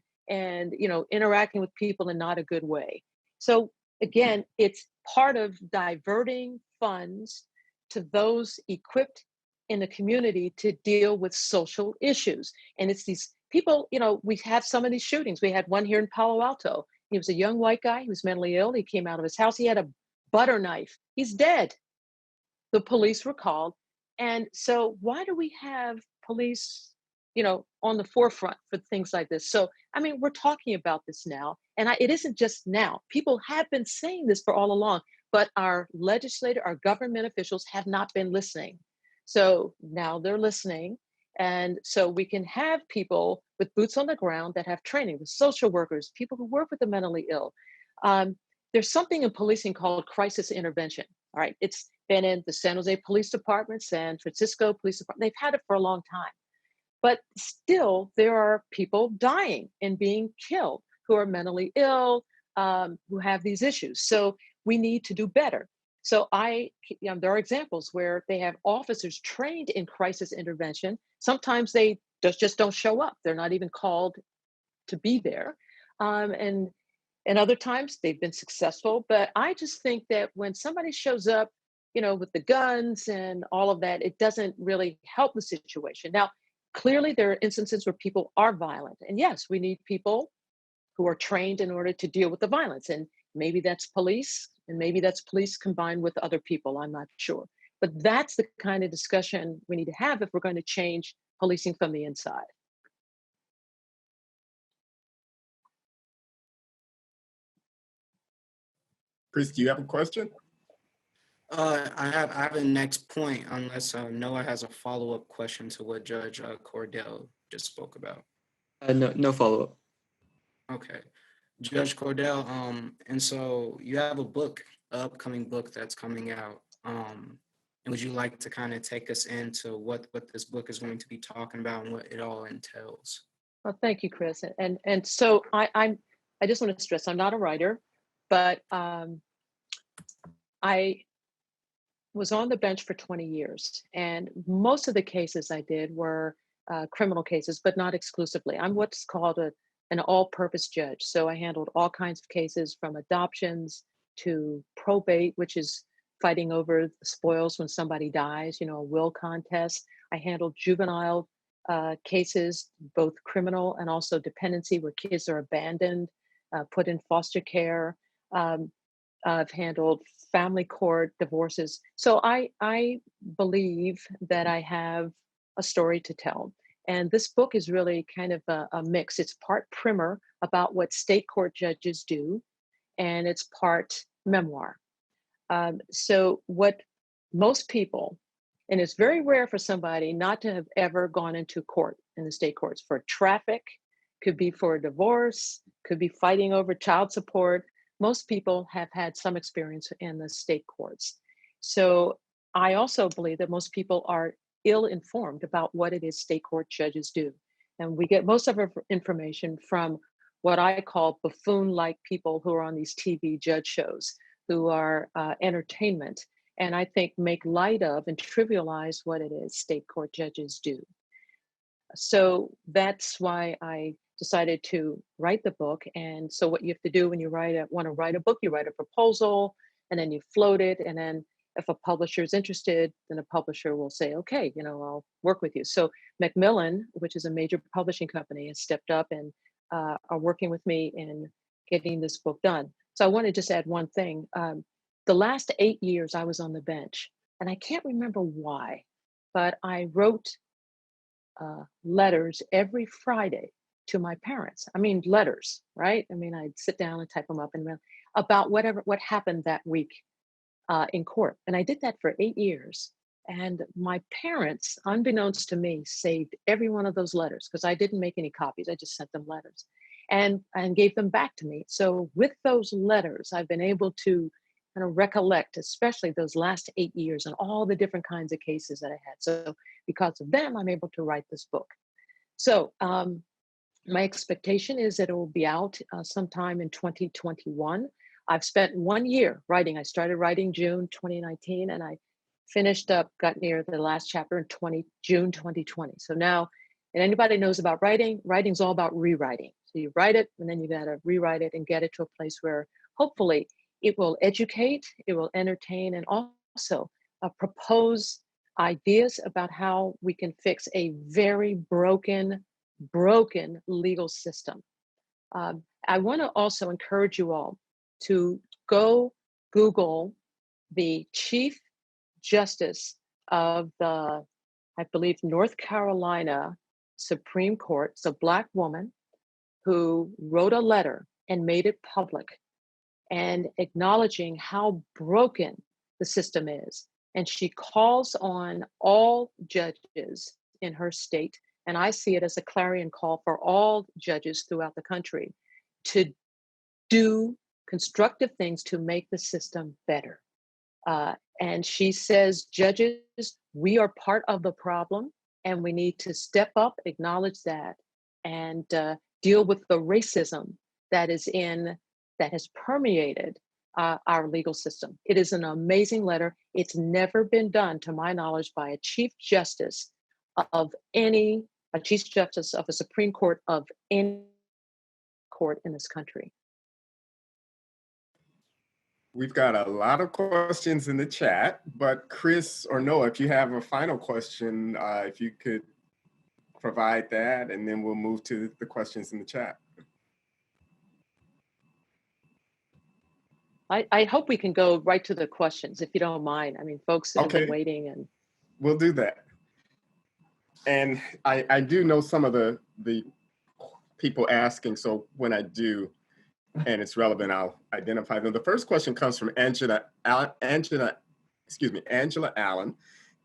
interacting with people in not a good way. So again, it's part of diverting funds to those equipped in the community to deal with social issues. And it's these people, we have some of these shootings. We had one here in Palo Alto. He was a young white guy. He was mentally ill. He came out of his house. He had a butter knife. He's dead. The police were called. And so why do we have police, on the forefront for things like this? So, I mean, we're talking about this now. And it isn't just now. People have been saying this for all along. but our legislator, our government officials have not been listening. So now they're listening. And so we can have people with boots on the ground that have training, the social workers, people who work with the mentally ill. There's something in policing called crisis intervention. All right. It's been in the San Jose Police Department, San Francisco Police Department. They've had it for a long time. But still, there are people dying and being killed who are mentally ill, who have these issues. So we need to do better. So there are examples where they have officers trained in crisis intervention. Sometimes they just don't show up. They're not even called to be there. And other times they've been successful. But I just think that when somebody shows up, with the guns and all of that, it doesn't really help the situation. Now, clearly there are instances where people are violent. And yes, we need people who are trained in order to deal with the violence. And maybe that's police, and maybe that's police combined with other people. I'm not sure. But that's the kind of discussion we need to have if we're going to change policing from the inside. Chris, do you have a question? I have a next point, unless Noah has a follow-up question to what Judge Cordell just spoke about. No follow-up. Okay, Judge Cordell, and so you have an upcoming book that's coming out. And would you like to kind of take us into what this book is going to be talking about and what it all entails? Well, thank you, Chris. And so I just want to stress, I'm not a writer, but I was on the bench for 20 years, and most of the cases I did were criminal cases, but not exclusively. I'm what's called an all-purpose judge. So I handled all kinds of cases, from adoptions to probate, which is fighting over the spoils when somebody dies, a will contest. I handled juvenile cases, both criminal and also dependency, where kids are abandoned, put in foster care. I've handled family court divorces. So I believe that I have a story to tell. And this book is really kind of a mix. It's part primer about what state court judges do, and it's part memoir. So what most people, and it's very rare for somebody not to have ever gone into court in the state courts for traffic, could be for a divorce, could be fighting over child support. Most people have had some experience in the state courts. So I also believe that most people are ill-informed about what it is state court judges do. And we get most of our information from what I call buffoon-like people who are on these TV judge shows, who are entertainment, and I think make light of and trivialize what it is state court judges do. So that's why I decided to write the book. And so what you have to do when you want to write a book, you write a proposal, and then you float it. And then if a publisher is interested, then a publisher will say, okay, I'll work with you. So Macmillan, which is a major publishing company, has stepped up and are working with me in getting this book done. So I want to just add one thing. The last 8 years I was on the bench, and I can't remember why, but I wrote letters every Friday to my parents. I mean, letters, right? I mean, I'd sit down and type them up and about what happened that week in court. And I did that for 8 years. And my parents, unbeknownst to me, saved every one of those letters, because I didn't make any copies. I just sent them letters and gave them back to me. So with those letters, I've been able to kind of recollect, especially those last 8 years and all the different kinds of cases that I had. So because of them, I'm able to write this book. So my expectation is that it will be out sometime in 2021. I've spent 1 year writing. I started writing June 2019, and I finished up, got near the last chapter in June 2020. So now, and anybody knows about writing, writing's all about rewriting. So you write it, and then you got to rewrite it and get it to a place where hopefully it will educate, it will entertain, and also propose ideas about how we can fix a very broken legal system. I want to also encourage you all to go Google the Chief Justice of the, I believe, North Carolina Supreme Court. It's a Black woman who wrote a letter and made it public. and acknowledging how broken the system is. And she calls on all judges in her state, and I see it as a clarion call for all judges throughout the country to do constructive things to make the system better. And she says, judges, we are part of the problem, and we need to step up, acknowledge that, and deal with the racism that has permeated our legal system. It is an amazing letter. It's never been done, to my knowledge, by a chief justice of a Supreme Court of any court in this country. We've got a lot of questions in the chat, but Chris or Noah, if you have a final question, if you could provide that, and then we'll move to the questions in the chat. I hope we can go right to the questions, if you don't mind. I mean, folks have been waiting, and we'll do that. And I do know some of the people asking, so when I do, and it's relevant, I'll identify them. The first question comes from Angela Allen.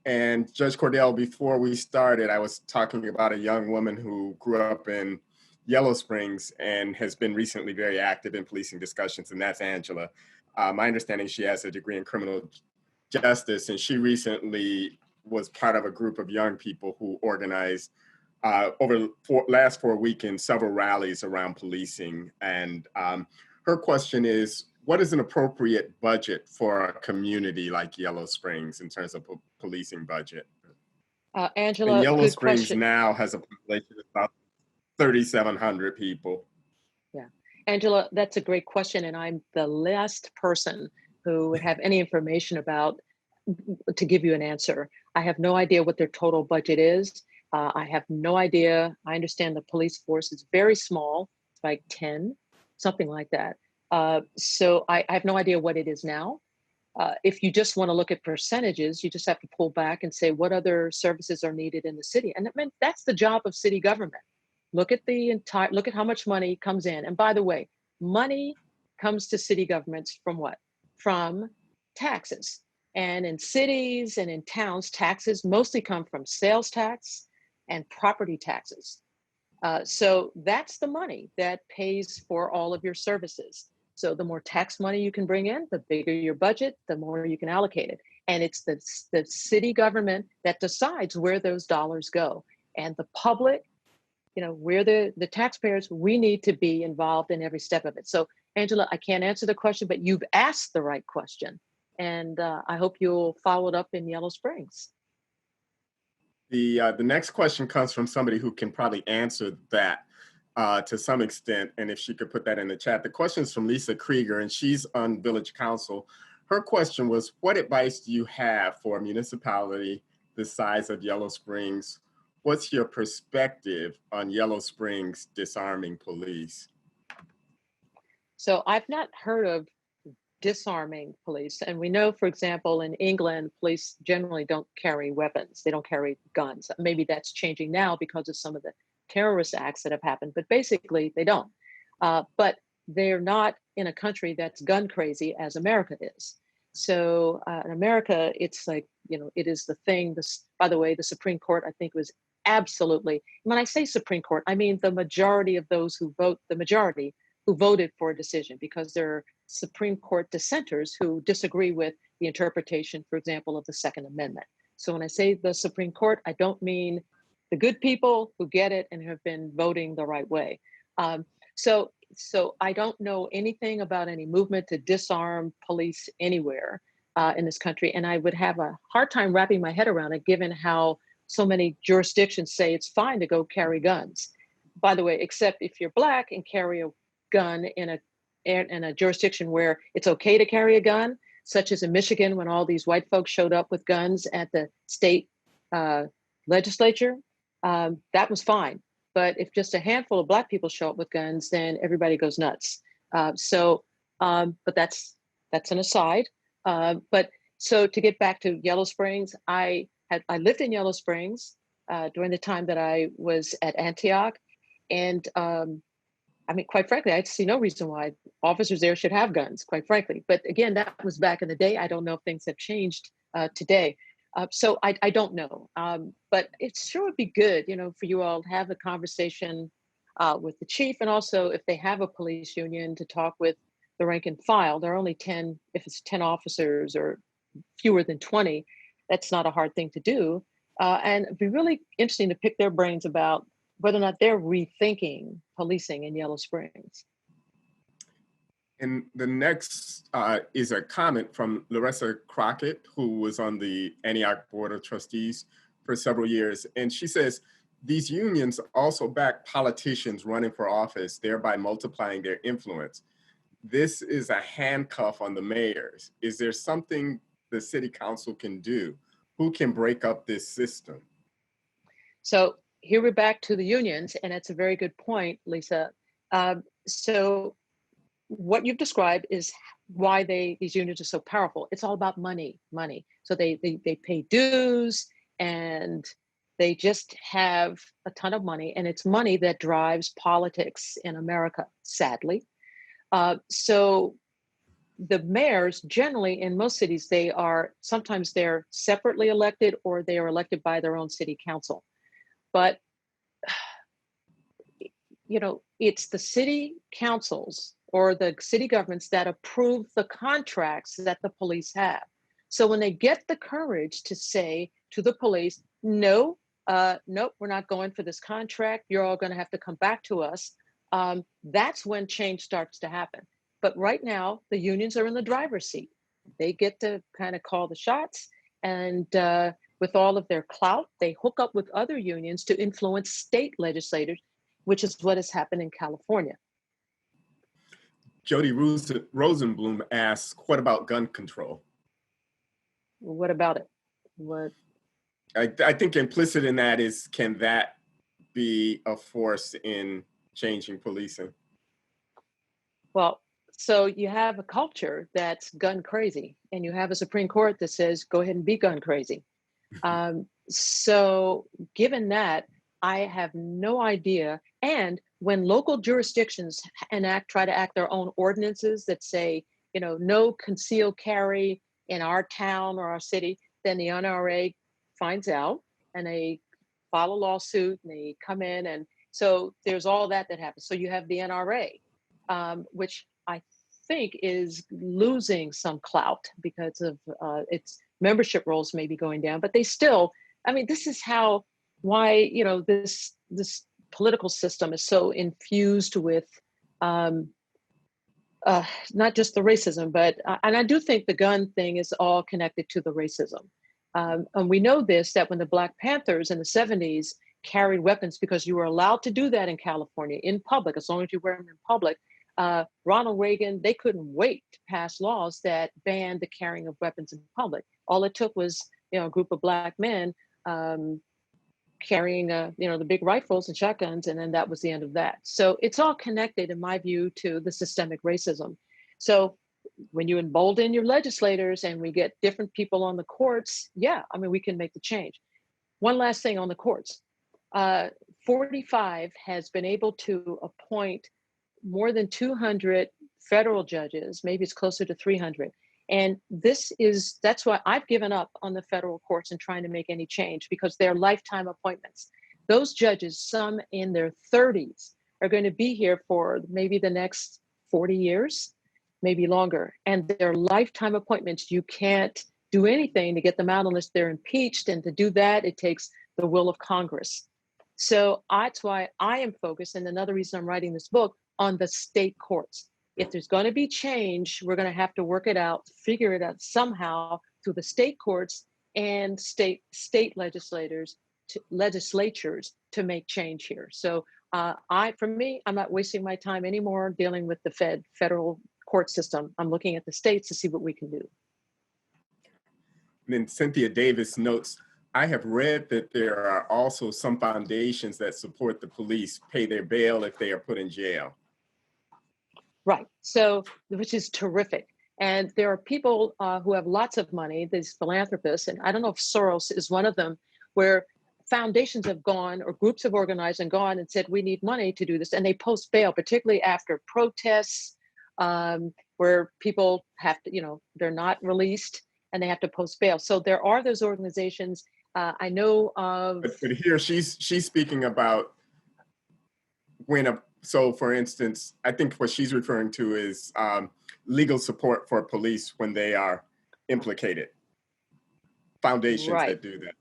And Judge Cordell, before we started, I was talking about a young woman who grew up in Yellow Springs and has been recently very active in policing discussions, and that's Angela. My understanding, she has a degree in criminal justice, and she recently was part of a group of young people who organized over the last 4 weekends, several rallies around policing. And her question is, what is an appropriate budget for a community like Yellow Springs in terms of policing budget? Angela, and Yellow good Springs question. now has a population of about 3,700 people. Yeah, Angela, that's a great question. And I'm the last person who would have any information about to give you an answer. I have no idea what their total budget is. I have no idea. I understand the police force is very small, it's like 10, something like that. So I have no idea what it is now. If you just want to look at percentages, you just have to pull back and say what other services are needed in the city. And that's the job of city government. Look at how much money comes in. And by the way, money comes to city governments from what? From taxes. And in cities and in towns, taxes mostly come from sales tax and property taxes. So that's the money that pays for all of your services. So the more tax money you can bring in, the bigger your budget, the more you can allocate it. And it's the city government that decides where those dollars go. And the public, we're the taxpayers, we need to be involved in every step of it. So Angela, I can't answer the question, but you've asked the right question. And I hope you'll follow it up in Yellow Springs. The next question comes from somebody who can probably answer that to some extent, and if she could put that in the chat. The question is from Lisa Krieger, and she's on Village Council. Her question was, what advice do you have for a municipality the size of Yellow Springs? What's your perspective on Yellow Springs disarming police? So I've not heard of disarming police. And we know, for example, in England, police generally don't carry weapons. They don't carry guns. Maybe that's changing now because of some of the terrorist acts that have happened, but basically they don't. But they're not in a country that's gun crazy as America is. So in America, it's like, it is the thing. By the way, the Supreme Court, I think, was absolutely, when I say Supreme Court, I mean the majority of those who voted for a decision, because there are Supreme Court dissenters who disagree with the interpretation, for example, of the Second Amendment. So when I say the Supreme Court, I don't mean the good people who get it and have been voting the right way. So I don't know anything about any movement to disarm police anywhere in this country. And I would have a hard time wrapping my head around it, given how so many jurisdictions say it's fine to go carry guns. By the way, except if you're Black and carry a gun in a jurisdiction where it's okay to carry a gun, such as in Michigan, when all these white folks showed up with guns at the state legislature, that was fine. But if just a handful of Black people show up with guns, then everybody goes nuts. But that's an aside. But so to get back to Yellow Springs, I lived in Yellow Springs during the time that I was at Antioch, and I mean, quite frankly, I see no reason why officers there should have guns, quite frankly. But again, that was back in the day. I don't know if things have changed today. So I don't know. But it sure would be good, for you all to have a conversation with the chief, and also if they have a police union, to talk with the rank and file. There are only 10, if it's 10 officers or fewer than 20, that's not a hard thing to do. And it'd be really interesting to pick their brains about whether or not they're rethinking policing in Yellow Springs. And the next is a comment from Larissa Crockett, who was on the Antioch Board of Trustees for several years. And she says, these unions also back politicians running for office, thereby multiplying their influence. This is a handcuff on the mayors. Is there something the city council can do? Who can break up this system? So here we're back to the unions, and it's a very good point, Lisa. So what you've described is why these unions are so powerful. It's all about money. So they pay dues, and they just have a ton of money, and it's money that drives politics in America, sadly. So the mayors, generally in most cities, sometimes they're separately elected, or they are elected by their own city council. But it's the city councils or the city governments that approve the contracts that the police have. So when they get the courage to say to the police, no, nope, we're not going for this contract, you're all going to have to come back to us, that's when change starts to happen. But right now, the unions are in the driver's seat. They get to kind of call the shots, and with all of their clout, they hook up with other unions to influence state legislators, which is what has happened in California. Jody Rosenblum asks, what about gun control? What about it? What? I think implicit in that is, can that be a force in changing policing? Well, so you have a culture that's gun crazy, and you have a Supreme Court that says, go ahead and be gun crazy. So given that, I have no idea. And when local jurisdictions try to act their own ordinances that say, no concealed carry in our town or our city, then the NRA finds out, and they file a lawsuit, and they come in. And so there's all that happens. So you have the NRA, which I think is losing some clout because of its membership rolls maybe going down, but they still, this is why this political system is so infused with not just the racism, but and I do think the gun thing is all connected to the racism. And we know that when the Black Panthers in the 70s carried weapons, because you were allowed to do that in California in public, as long as you wear them in public, Ronald Reagan, they couldn't wait to pass laws that banned the carrying of weapons in public. All it took was, a group of Black men carrying, the big rifles and shotguns, and then that was the end of that. So it's all connected, in my view, to the systemic racism. So when you embolden your legislators and we get different people on the courts, we can make the change. One last thing on the courts. 45 has been able to appoint more than 200 federal judges, maybe it's closer to 300. And that's why I've given up on the federal courts and trying to make any change, because they're lifetime appointments. Those judges, some in their 30s, are going to be here for maybe the next 40 years, maybe longer. And they're lifetime appointments. You can't do anything to get them out unless they're impeached. And to do that, it takes the will of Congress. So that's why I am focused, and another reason I'm writing this book, on the state courts. If there's going to be change, we're going to have to work it out, figure it out somehow through the state courts and state legislatures to make change here. So for me, I'm not wasting my time anymore dealing with the federal court system. I'm looking at the states to see what we can do. And then Cynthia Davis notes, I have read that there are also some foundations that support the police, pay their bail if they are put in jail. Right. So, which is terrific. And there are people who have lots of money, these philanthropists, and I don't know if Soros is one of them, where foundations have gone or groups have organized and gone and said, we need money to do this. And they post bail, particularly after protests where people have to, they're not released and they have to post bail. So there are those organizations. I know of. But here she's speaking about when so for instance, I think what she's referring to is legal support for police when they are implicated. Foundations that do that.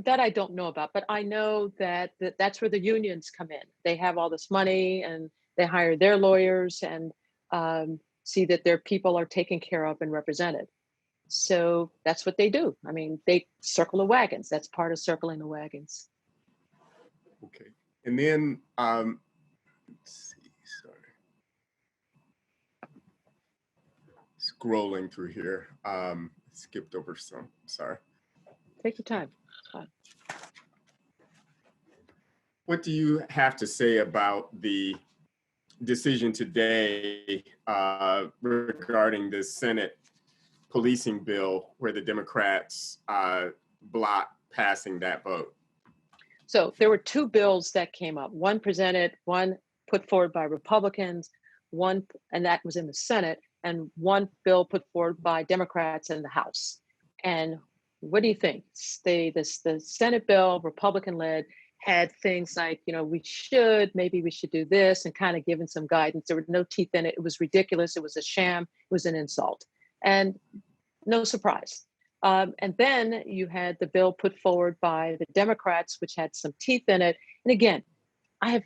That I don't know about, but I know that that's where the unions come in. They have all this money and they hire their lawyers and see that their people are taken care of and represented. So that's what they do. I mean, they circle the wagons. That's part of circling the wagons. Okay. And then, let's see, sorry. Scrolling through here, skipped over some, sorry. Take your time. It's fine. What do you have to say about the decision today regarding the Senate policing bill where the Democrats blocked passing that vote? So there were two bills that came up, one put forward by Republicans, and that was in the Senate, and one bill put forward by Democrats in the House. And what do you think? The Senate bill, Republican-led, had things like, maybe we should do this, and kind of given some guidance. There were no teeth in it. It was ridiculous. It was a sham. It was an insult. And no surprise. And then you had the bill put forward by the Democrats, which had some teeth in it. And again, I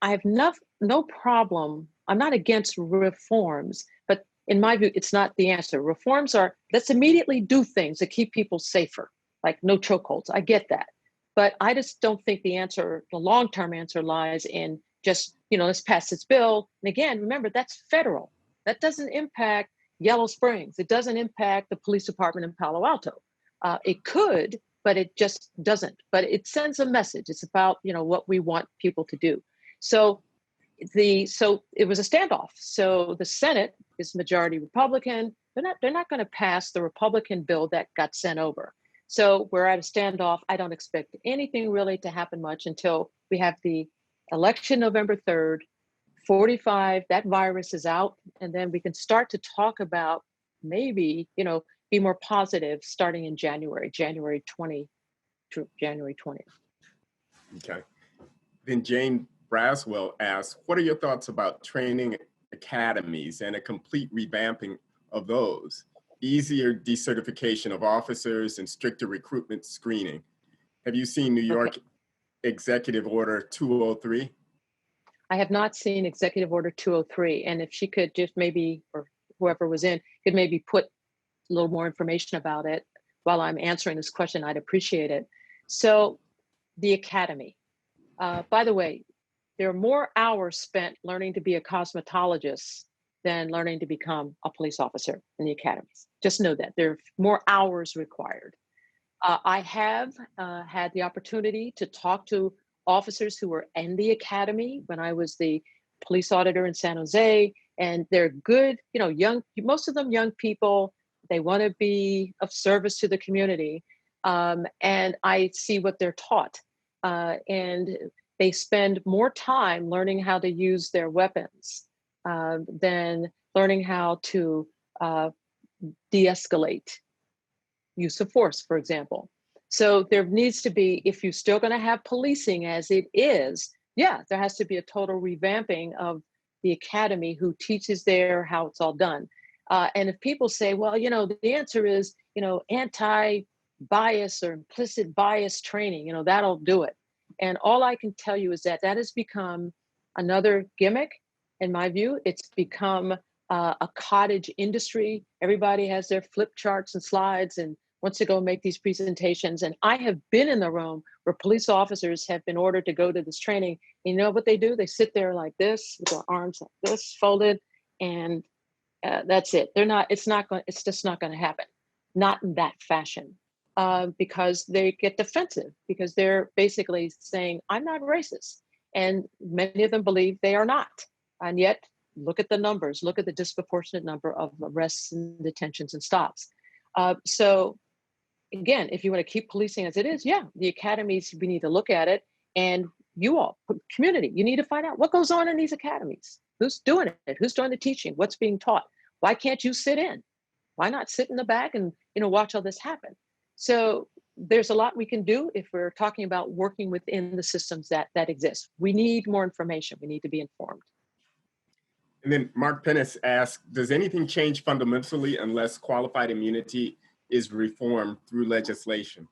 have no problem. I'm not against reforms, but in my view, it's not the answer. Reforms let's immediately do things that keep people safer, like no chokeholds. I get that. But I just don't think the long-term answer lies in just, let's pass this bill. And again, remember, that's federal. That doesn't impact Yellow Springs. It doesn't impact the police department in Palo Alto. It could, but it just doesn't. But it sends a message. It's about, what we want people to do. So it was a standoff. So the Senate is majority Republican. They're not going to pass the Republican bill that got sent over. So we're at a standoff. I don't expect anything really to happen much until we have the election November 3rd, 45, that virus is out, and then we can start to talk about maybe, be more positive starting in January 20 to January 20th. Okay. Then Jane Braswell asks, what are your thoughts about training academies and a complete revamping of those? Easier decertification of officers and stricter recruitment screening. Have you seen New York Executive Order 203? I have not seen Executive Order 203. And if she could just maybe, or whoever was in, could maybe put a little more information about it while I'm answering this question, I'd appreciate it. So the academy, by the way, there are more hours spent learning to be a cosmetologist than learning to become a police officer in the academies. Just know that there are more hours required. I have had the opportunity to talk to officers who were in the academy when I was the police auditor in San Jose, and they're good, most of them young people. They want to be of service to the community, and I see what they're taught, and they spend more time learning how to use their weapons than learning how to de-escalate use of force, for example. So there needs to be, if you're still going to have policing as it is, there has to be a total revamping of the academy who teaches there how it's all done. And if people say, well, the answer is, anti-bias or implicit bias training, that'll do it. And all I can tell you is that has become another gimmick. In my view, it's become a cottage industry. Everybody has their flip charts and slides and wants to go make these presentations. And I have been in the room where police officers have been ordered to go to this training. You know what they do? They sit there like this with their arms like this folded, and that's it. It's just not going to happen. Not in that fashion, because they get defensive because they're basically saying, I'm not racist. And many of them believe they are not. And yet, look at the numbers, look at the disproportionate number of arrests and detentions and stops. So again, if you want to keep policing as it is, yeah, the academies, we need to look at it. And you all, community, you need to find out what goes on in these academies. Who's doing it? Who's doing the teaching? What's being taught? Why can't you sit in? Why not sit in the back and, watch all this happen? So there's a lot we can do if we're talking about working within the systems that exist. We need more information. We need to be informed. And then Mark Pennis asked, does anything change fundamentally unless qualified immunity is reformed through legislation?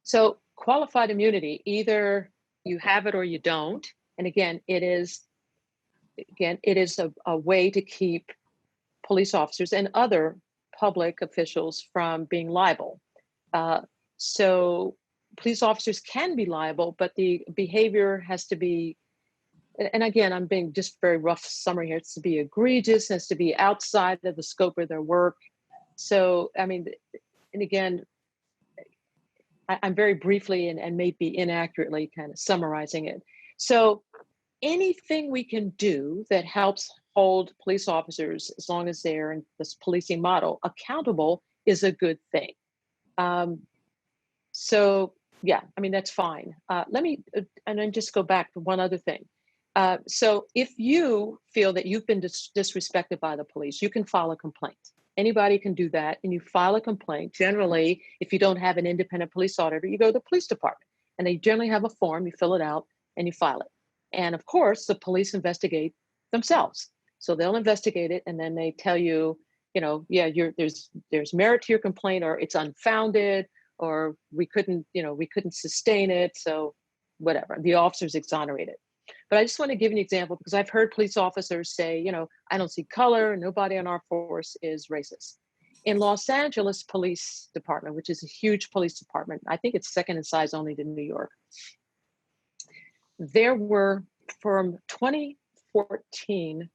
So qualified immunity, either you have it or you don't. And again, it is a way to keep police officers and other public officials from being liable. So police officers can be liable, but the behavior has to be, and again, I'm being just very rough summary here, it's to be egregious, it has to be outside of the scope of their work. So, I mean, and again, I'm very briefly and maybe inaccurately kind of summarizing it. So anything we can do that helps hold police officers, as long as they're in this policing model, accountable is a good thing. So yeah, I mean, that's fine. Let me, and then just go back to one other thing. So if you feel that you've been disrespected by the police, you can file a complaint. Anybody can do that, and you file a complaint. Generally, if you don't have an independent police auditor, you go to the police department, and they generally have a form, you fill it out, and you file it. And of course, the police investigate themselves. So they'll investigate it, and then they tell you, yeah, there's merit to your complaint, or it's unfounded, or we couldn't sustain it. So whatever, the officer's exonerated. But I just want to give an example, because I've heard police officers say, I don't see color, nobody on our force is racist. In Los Angeles Police Department, which is a huge police department, I think it's second in size only to New York, there were, from 2014,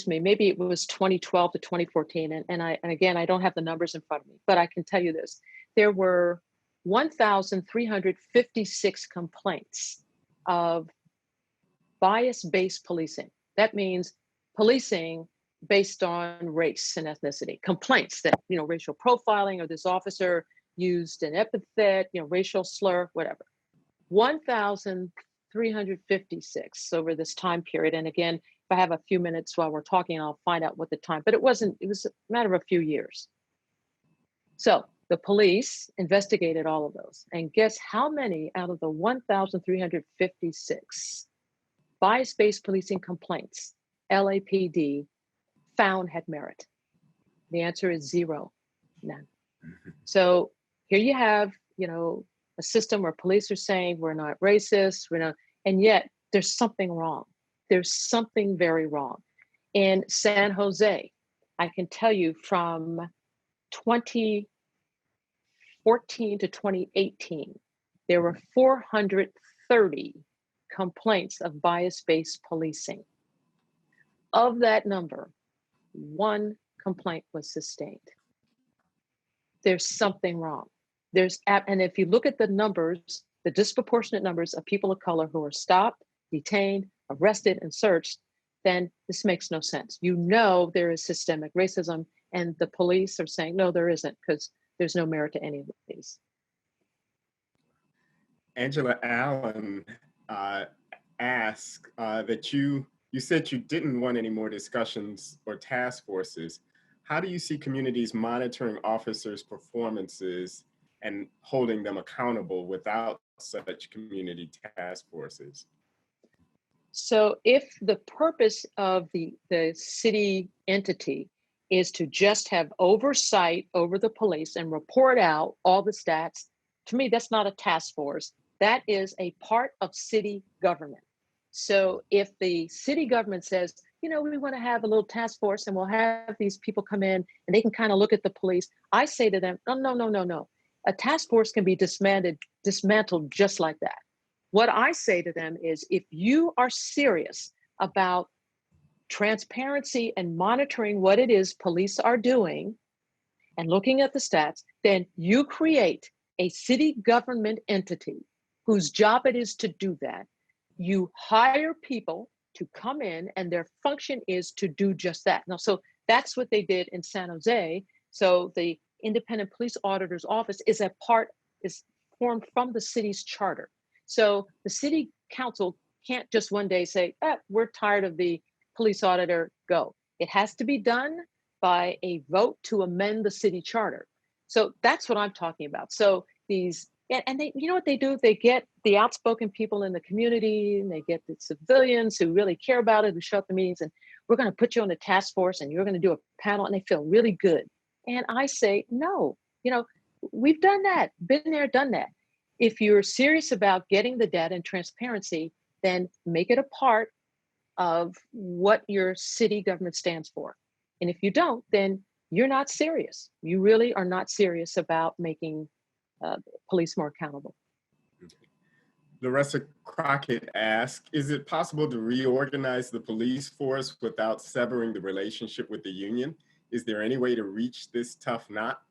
maybe it was 2012 to 2014, and again, I don't have the numbers in front of me, but I can tell you this. There were 1,356 complaints of bias-based policing. That means policing based on race and ethnicity. Complaints that, racial profiling, or this officer used an epithet, racial slur, whatever. 1,356 over this time period. And again, if I have a few minutes while we're talking, I'll find out what the time, but it was a matter of a few years. So the police investigated all of those. And guess how many out of the 1,356 bias-based policing complaints LAPD found had merit? The answer is 0, none. So here you have, a system where police are saying we're not racist, and yet there's something wrong. There's something very wrong. In San Jose, I can tell you from 2014 to 2018, there were 430 complaints of bias-based policing. Of that number, 1 complaint was sustained. There's something wrong. And if you look at the numbers, the disproportionate numbers of people of color who are stopped, detained, arrested, and searched, then this makes no sense. There is systemic racism, and the police are saying, no, there isn't, because there's no merit to any of these. Angela Allen asked that you said you didn't want any more discussions or task forces. How do you see communities monitoring officers' performances and holding them accountable without such community task forces? So if the purpose of the city entity is to just have oversight over the police and report out all the stats, to me, that's not a task force. That is a part of city government. So if the city government says, we want to have a little task force and we'll have these people come in and they can kind of look at the police, I say to them, no. A task force can be dismantled just like that. What I say to them is, if you are serious about transparency and monitoring what it is police are doing and looking at the stats, then you create a city government entity whose job it is to do that. You hire people to come in and their function is to do just that. Now, so that's what they did in San Jose. So the independent police auditor's office is formed from the city's charter. So the city council can't just one day say, we're tired of the police auditor, go. It has to be done by a vote to amend the city charter. So that's what I'm talking about. So and they, you know what they do? They get the outspoken people in the community, and they get the civilians who really care about it, who show up at meetings, and we're going to put you on the task force and you're going to do a panel, and they feel really good. And I say, no, we've done that, been there, done that. If you're serious about getting the data and transparency, then make it a part of what your city government stands for. And if you don't, then you're not serious. You really are not serious about making police more accountable. Larissa Crockett asks, is it possible to reorganize the police force without severing the relationship with the union? Is there any way to reach this tough knot?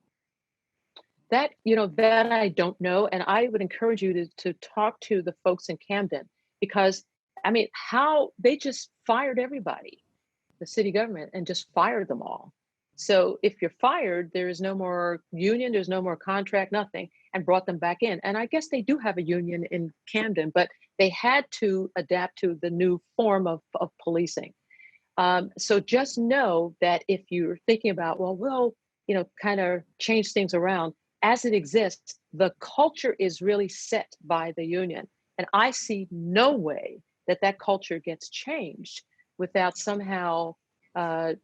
That I don't know. And I would encourage you to talk to the folks in Camden, because how they just fired everybody, the city government, and just fired them all. So if you're fired, there is no more union, there's no more contract, nothing, and brought them back in. And I guess they do have a union in Camden, but they had to adapt to the new form of policing. So just know that if you're thinking about, we'll kind of change things around, as it exists, the culture is really set by the union. And I see no way that culture gets changed without somehow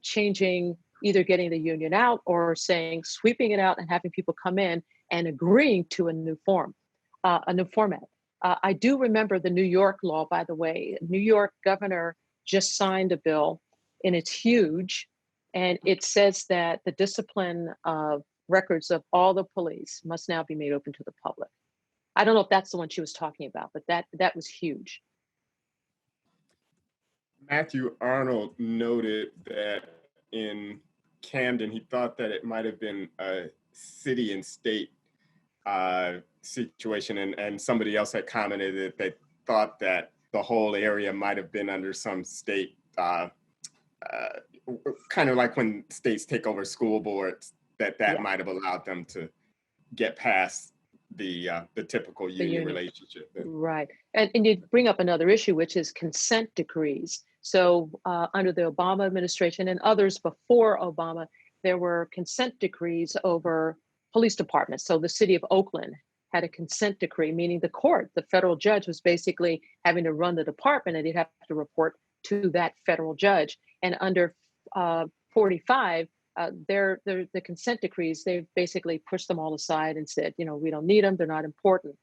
changing, either getting the union out or sweeping it out and having people come in and agreeing to a new format. I do remember the New York law, by the way. New York governor just signed a bill, and it's huge. And it says that the discipline of records of all the police must now be made open to the public. I don't know if that's the one she was talking about, but that was huge. Matthew Arnold noted that in Camden, he thought that it might have been a city and state situation, and somebody else had commented that they thought that the whole area might have been under some state, kind of like when states take over school boards, that might have allowed them to get past the typical union relationship. Right. And you bring up another issue, which is consent decrees. So under the Obama administration and others before Obama, there were consent decrees over police departments. So the city of Oakland had a consent decree, meaning the federal judge was basically having to run the department, and he'd have to report to that federal judge. And under 45, the consent decrees, they basically pushed them all aside and said, we don't need them, they're not important.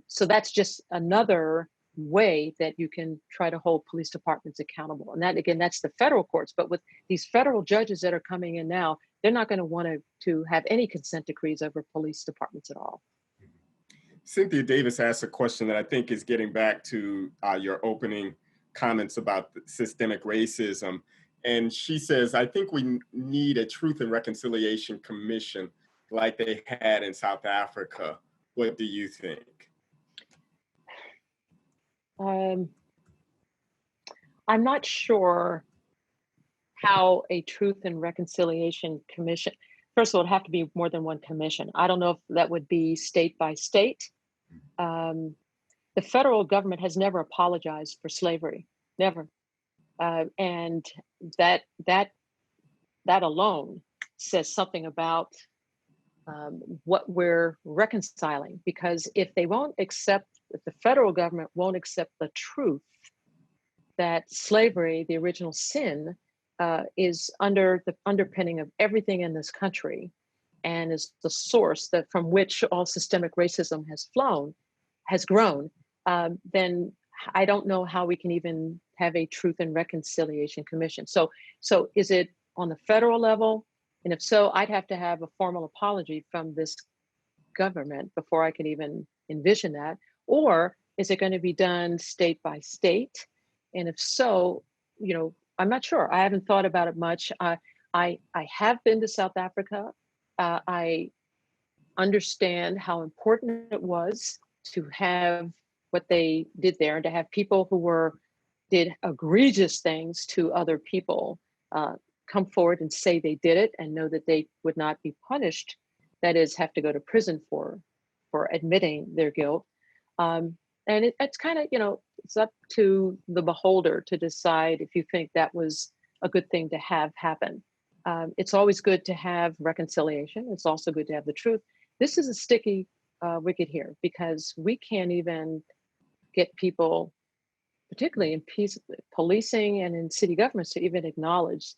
So that's just another way that you can try to hold police departments accountable. And that, again, that's the federal courts. But with these federal judges that are coming in now, they're not going to want to have any consent decrees over police departments at all. Cynthia Davis asked a question that I think is getting back to your opening comments about systemic racism. And she says, I think we need a Truth and Reconciliation Commission like they had in South Africa. What do you think? I'm not sure how a Truth and Reconciliation Commission, first of all, it'd have to be more than one commission. I don't know if that would be state by state. The federal government has never apologized for slavery, never. And that alone says something about what we're reconciling, because if the federal government won't accept the truth that slavery, the original sin, is under the underpinning of everything in this country, and is the source from which all systemic racism has grown, then I don't know how we can even have a Truth and Reconciliation Commission. So is it on the federal level? And if so, I'd have to have a formal apology from this government before I could even envision that. Or is it going to be done state by state? And if so, I'm not sure. I haven't thought about it much. I have been to South Africa. I understand how important it was to have what they did there, and to have people who did egregious things to other people come forward and say they did it, and know that they would not be punished that is, have to go to prison for admitting their guilt. And it's kind of, it's up to the beholder to decide if you think that was a good thing to have happen. It's always good to have reconciliation. It's also good to have the truth. This is a sticky wicket here because we can't even get people, particularly in policing and in city governments, to even acknowledge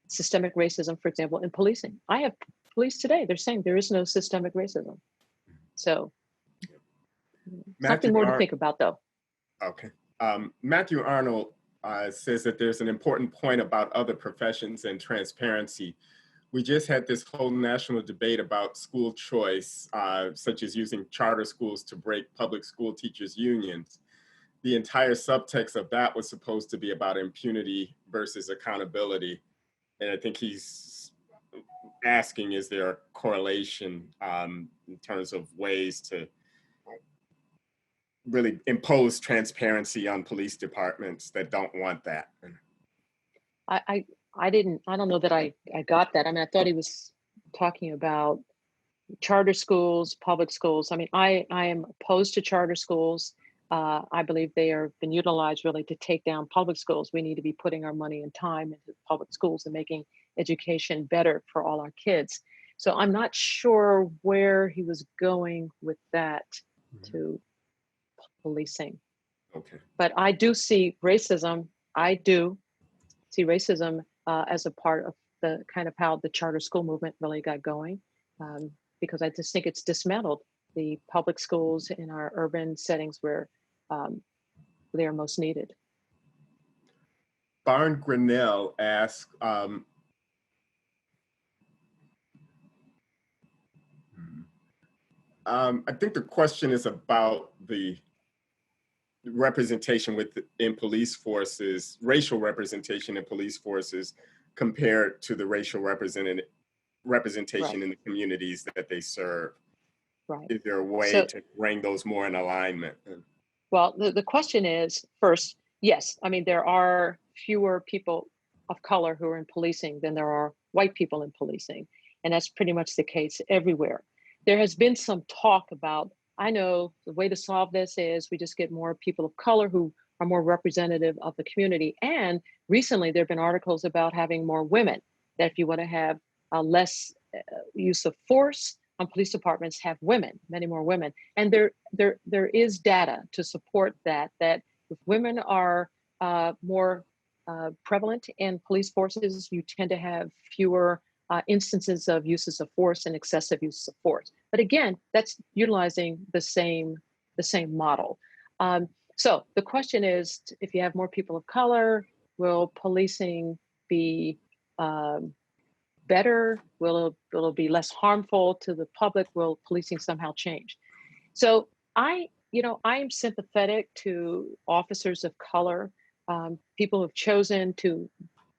systemic racism, for example, in policing. I have police today, they're saying there is no systemic racism. So something more to think about, though. Okay. Matthew Arnold says that there's an important point about other professions and transparency. We just had this whole national debate about school choice, such as using charter schools to break public school teachers' unions. The entire subtext of that was supposed to be about impunity versus accountability. And I think he's asking, is there a correlation in terms of ways to really impose transparency on police departments that don't want that? I don't know that I got that. I mean, I thought he was talking about charter schools, public schools. I mean, I am opposed to charter schools. I believe they are been utilized really to take down public schools. We need to be putting our money and time into public schools and making education better for all our kids. So I'm not sure where he was going with that to policing. Okay. But I do see racism. I do see racism as a part of the kind of how the charter school movement really got going, because I just think it's dismantled the public schools in our urban settings where they are most needed. Barn Grinnell asks, I think the question is about the representation in police forces, racial representation in police forces compared to the racial representation Right. in the communities that they serve. Right. Is there a way to bring those more in alignment? Well, the question is, first, yes, I mean, there are fewer people of color who are in policing than there are white people in policing. And that's pretty much the case everywhere. There has been some talk about, I know the way to solve this is we just get more people of color who are more representative of the community. And recently there have been articles about having more women, that if you want to have less use of force on police departments, have women, many more women. And there is data to support that if women are more prevalent in police forces, you tend to have fewer instances of uses of force and excessive use of force. But again, that's utilizing the same model. So the question is, if you have more people of color, will policing be better? Will it be less harmful to the public? Will policing somehow change? So I am sympathetic to officers of color, people who've chosen to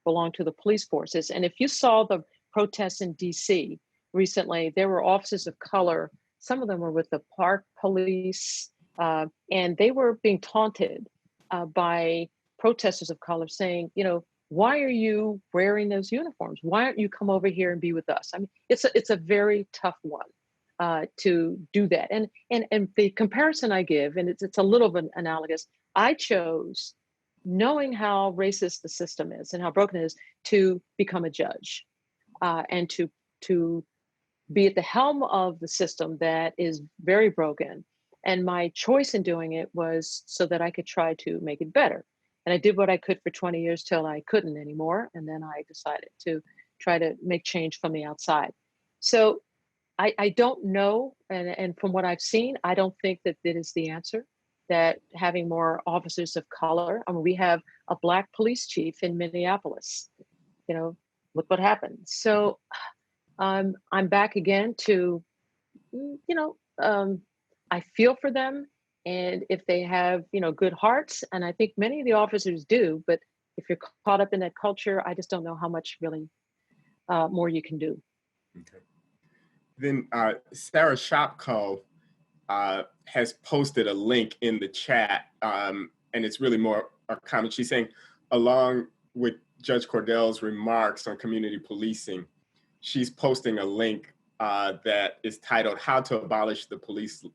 belong to the police forces. And if you saw the protests in DC recently, there were officers of color. Some of them were with the Park Police, and they were being taunted by protesters of color saying, why are you wearing those uniforms? Why don't you come over here and be with us? I mean, it's a very tough one to do that. And the comparison I give, and it's a little bit analogous, I chose, knowing how racist the system is and how broken it is, to become a judge and to be at the helm of the system that is very broken. And my choice in doing it was so that I could try to make it better. And I did what I could for 20 years till I couldn't anymore. And then I decided to try to make change from the outside. So I don't know. And from what I've seen, I don't think that it is the answer, that having more officers of color. I mean, we have a Black police chief in Minneapolis. Look what happened. So I'm back again to, I feel for them. And if they have, good hearts, and I think many of the officers do, but if you're caught up in that culture, I just don't know how much really more you can do. Okay. Then Sarah Shopko has posted a link in the chat, and it's really more a comment. She's saying, along with Judge Cordell's remarks on community policing, she's posting a link that is titled "How to Abolish the Police."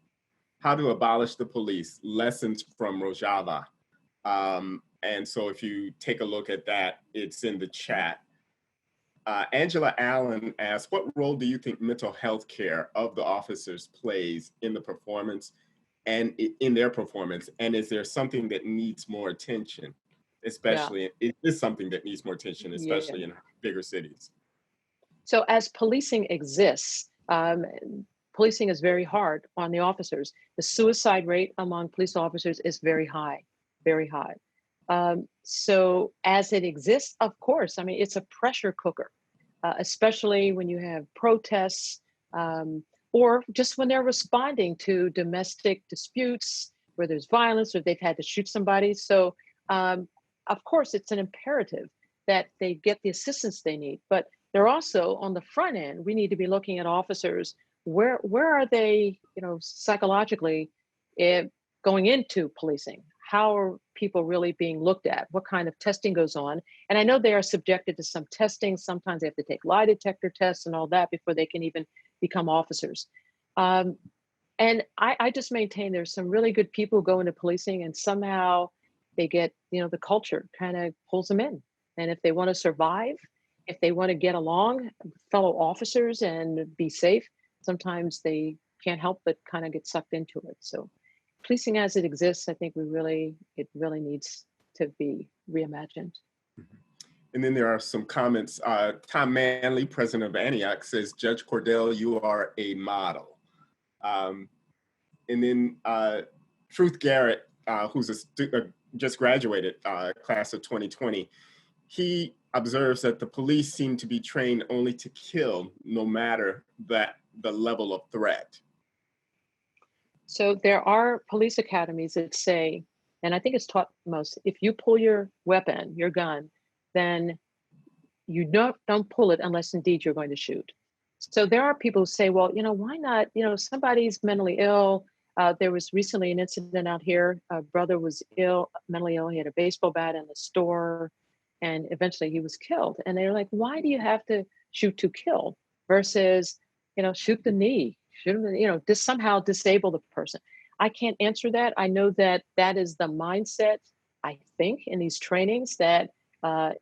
How to Abolish the Police: Lessons from Rojava. And so if you take a look at that, it's in the chat. Angela Allen asks, what role do you think mental health care of the officers plays in the performance and in their performance? And is there something that needs more attention, especially, is this something that needs more attention, especially in bigger cities? So as policing exists, policing is very hard on the officers. The suicide rate among police officers is very high, very high. So as it exists, of course, I mean, it's a pressure cooker, especially when you have protests or just when they're responding to domestic disputes where there's violence or they've had to shoot somebody. So of course, it's an imperative that they get the assistance they need, but they're also on the front end. We need to be looking at officers. Where are they, psychologically going into policing? How are people really being looked at? What kind of testing goes on? And I know they are subjected to some testing. Sometimes they have to take lie detector tests and all that before they can even become officers. And I just maintain there's some really good people who go into policing and somehow they get, the culture kind of pulls them in. And if they want to survive, if they want to get along with fellow officers and be safe, sometimes they can't help but kind of get sucked into it. So policing as it exists, I think it really needs to be reimagined. And then there are some comments. Tom Manley, president of Antioch, says, Judge Cordell, you are a model. And then Truth Garrett, who's just graduated class of 2020, he observes that the police seem to be trained only to kill, no matter the level of threat. So there are police academies that say, and I think it's taught most, if you pull your weapon, your gun, then you don't pull it unless indeed you're going to shoot. So there are people who say, well, why not? Somebody's mentally ill. There was recently an incident out here. A brother was mentally ill. He had a baseball bat in the store, and eventually he was killed. And they're like, why do you have to shoot to kill versus, shoot the knee, shoot him, just somehow disable the person? I can't answer that. I know that is the mindset, I think, in these trainings that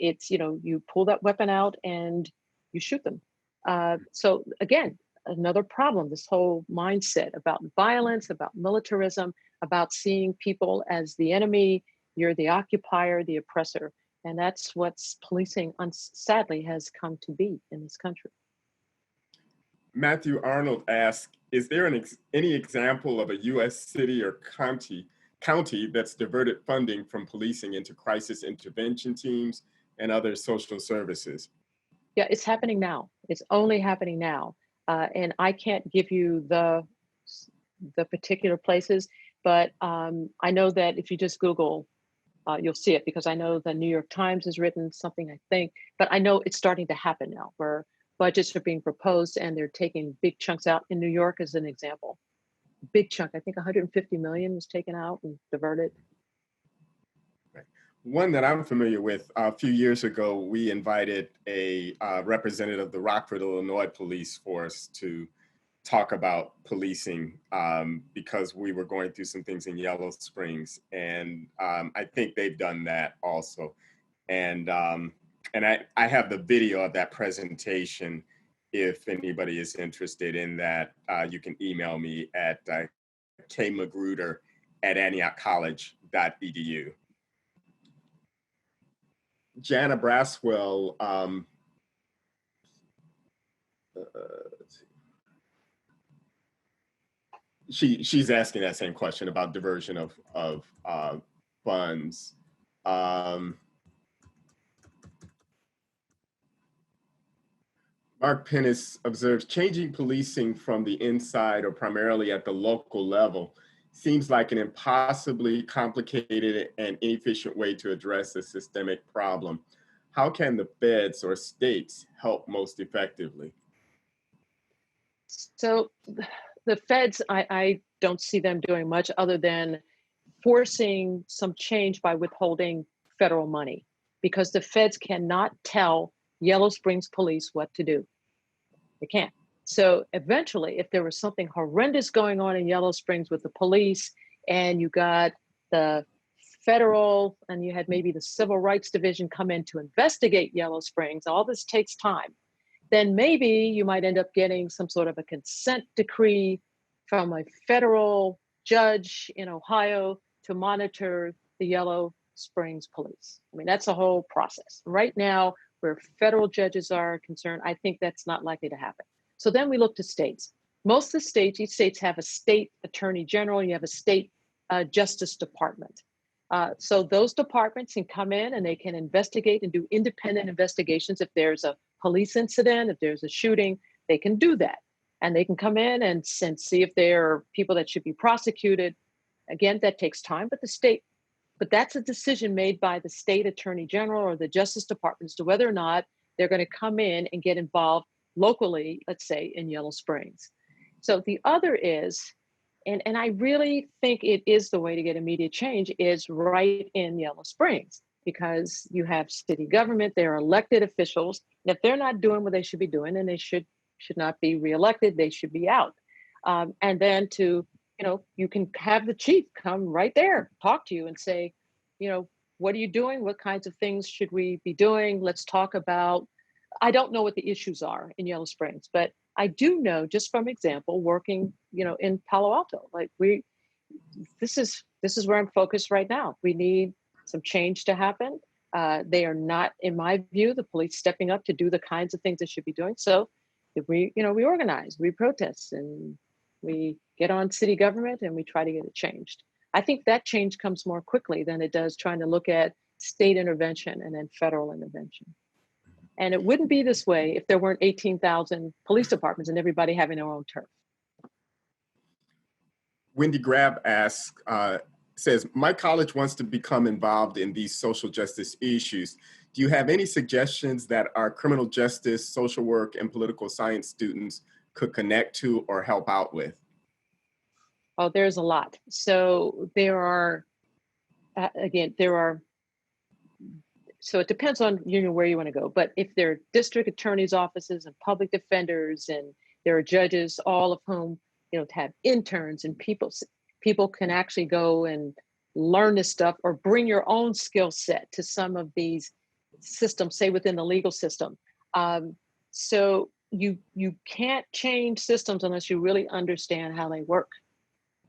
it's, you pull that weapon out and you shoot them. So again, another problem, this whole mindset about violence, about militarism, about seeing people as the enemy, you're the occupier, the oppressor. And that's what's policing, sadly, has come to be in this country. Matthew Arnold asks, is there any example of a U.S. city or county that's diverted funding from policing into crisis intervention teams and other social services? Yeah, it's happening now. It's only happening now. And I can't give you the particular places, but I know that if you just Google, you'll see it, because I know the New York Times has written something, I think, but I know it's starting to happen now where budgets are being proposed and they're taking big chunks out. In New York as an example, big chunk, I think 150 million was taken out and diverted. Right. One that I'm familiar with, a few years ago, we invited a representative of the Rockford, Illinois police force to talk about policing because we were going through some things in Yellow Springs. And I think they've done that also. And I have the video of that presentation. If anybody is interested in that, you can email me at kmcgruder@antiochcollege.edu. Jana Braswell, she's asking that same question about diversion of funds. Mark Pennis observes, changing policing from the inside or primarily at the local level seems like an impossibly complicated and inefficient way to address a systemic problem. How can the feds or states help most effectively? So the feds, I don't see them doing much other than forcing some change by withholding federal money, because the feds cannot tell Yellow Springs police what to do. They can't. So eventually, if there was something horrendous going on in Yellow Springs with the police, and you got the federal and you had maybe the Civil Rights Division come in to investigate Yellow Springs, all this takes time. Then maybe you might end up getting some sort of a consent decree from a federal judge in Ohio to monitor the Yellow Springs police. I mean, that's a whole process. Right now, where federal judges are concerned, I think that's not likely to happen. So then we look to states. Most of the states, each states have a state attorney general, and you have a state justice department. So those departments can come in and they can investigate and do independent investigations. If there's a police incident, if there's a shooting, they can do that. And they can come in and see if there are people that should be prosecuted. Again, that takes time, but that's a decision made by the state attorney general or the justice department as to whether or not they're going to come in and get involved locally, let's say in Yellow Springs. So the other is, and I really think it is the way to get immediate change, is right in Yellow Springs, because you have city government, they're elected officials, and if they're not doing what they should be doing, then they should not be reelected, they should be out. And then you can have the chief come right there, talk to you and say, what are you doing? What kinds of things should we be doing? Let's talk about, I don't know what the issues are in Yellow Springs, but I do know, just from example, working, in Palo Alto, like this is where I'm focused right now. We need some change to happen. They are not, in my view, the police stepping up to do the kinds of things they should be doing. So if we organize, we protest, and we get on city government and we try to get it changed. I think that change comes more quickly than it does trying to look at state intervention and then federal intervention. And it wouldn't be this way if there weren't 18,000 police departments and everybody having their own turf. Wendy Grab says, my college wants to become involved in these social justice issues. Do you have any suggestions that our criminal justice, social work, and political science students could connect to or help out with? Oh, there's a lot. So there are, so it depends on where you want to go. But if there are district attorneys' offices and public defenders, and there are judges, all of whom have interns, and people can actually go and learn this stuff or bring your own skill set to some of these systems, say within the legal system. So you can't change systems unless you really understand how they work.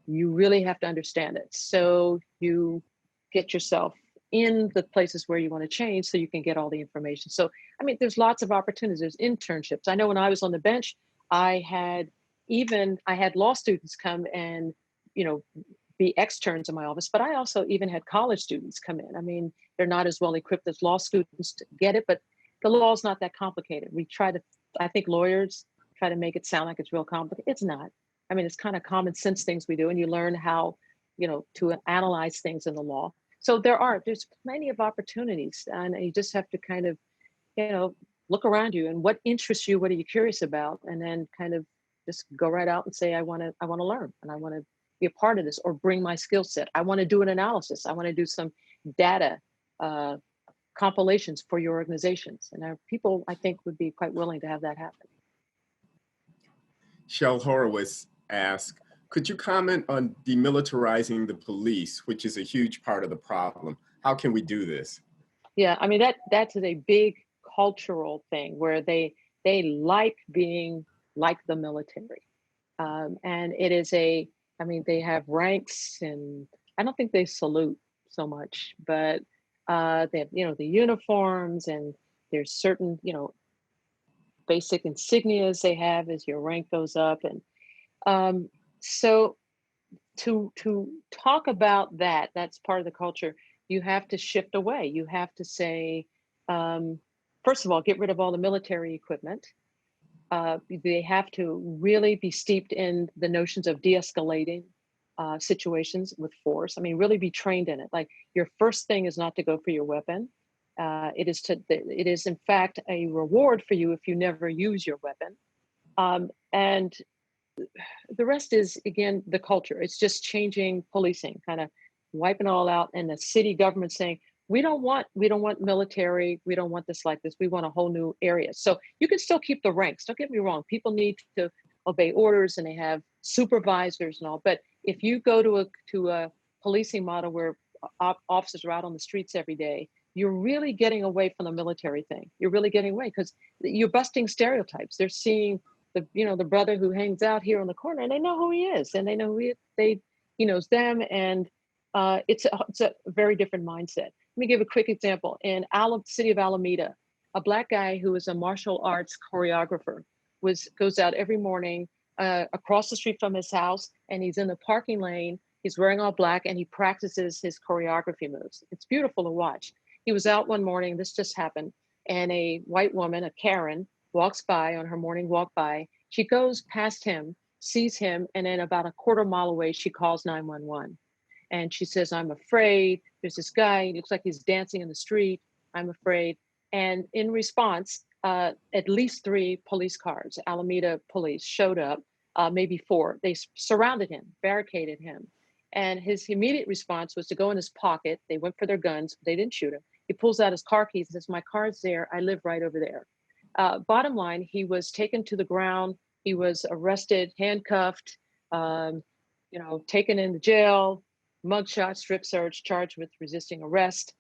You really have to understand it. So you get yourself in the places where you want to change so you can get all the information. So, I mean, there's lots of opportunities. There's internships. I know when I was on the bench, I had law students come and, be externs in my office, but I also even had college students come in. I mean, they're not as well equipped as law students to get it, but the law is not that complicated. I think lawyers try to make it sound like it's real complicated. It's not. I mean, it's kind of common sense things we do, and you learn how, to analyze things in the law. So there's plenty of opportunities, and you just have to kind of, look around you and what interests you, what are you curious about, and then kind of just go right out and say, I want to learn, and I want to be a part of this, or bring my skill set. I want to do an analysis. I want to do some data compilations for your organizations. And people, I think, would be quite willing to have that happen. Shel Horowitz asks, could you comment on demilitarizing the police, which is a huge part of the problem? How can we do this? Yeah, I mean, that's a big cultural thing where they like being like the military. And it is they have ranks, and I don't think they salute so much, but they have, the uniforms, and there's certain, basic insignias they have as your rank goes up. And so to talk about that's part of the culture, you have to shift away. You have to say, first of all, get rid of all the military equipment. They have to really be steeped in the notions of de-escalating situations with force. I mean, really be trained in it. Like, your first thing is not to go for your weapon. It is in fact a reward for you if you never use your weapon. And the rest is, again, the culture. It's just changing policing, kind of wiping all out, and the city government saying, we don't want military. We don't want this like this. We want a whole new area. So you can still keep the ranks. Don't get me wrong. People need to obey orders and they have supervisors and all. But if you go to a policing model where officers are out on the streets every day, you're really getting away from the military thing. You're really getting away because you're busting stereotypes. They're seeing the brother who hangs out here on the corner, and they know who he is, and they know he knows them, and it's a very different mindset. Let me give a quick example. In city of Alameda, a Black guy who is a martial arts choreographer goes out every morning across the street from his house, and he's in the parking lane. He's wearing all black, and he practices his choreography moves. It's beautiful to watch. He was out one morning, this just happened, and a white woman, a Karen, walks by on her morning walk by. She goes past him, sees him, and then about a quarter mile away, she calls 911. And she says, I'm afraid. There's this guy, he looks like he's dancing in the street. I'm afraid. And in response, at least 3 police cars, Alameda police, showed up, maybe 4. They surrounded him, barricaded him. And his immediate response was to go in his pocket. They went for their guns. They didn't shoot him. He pulls out his car keys and says, my car's there. I live right over there. Bottom line, he was taken to the ground. He was arrested, handcuffed, taken into jail, mugshot, strip search, charged with resisting arrest.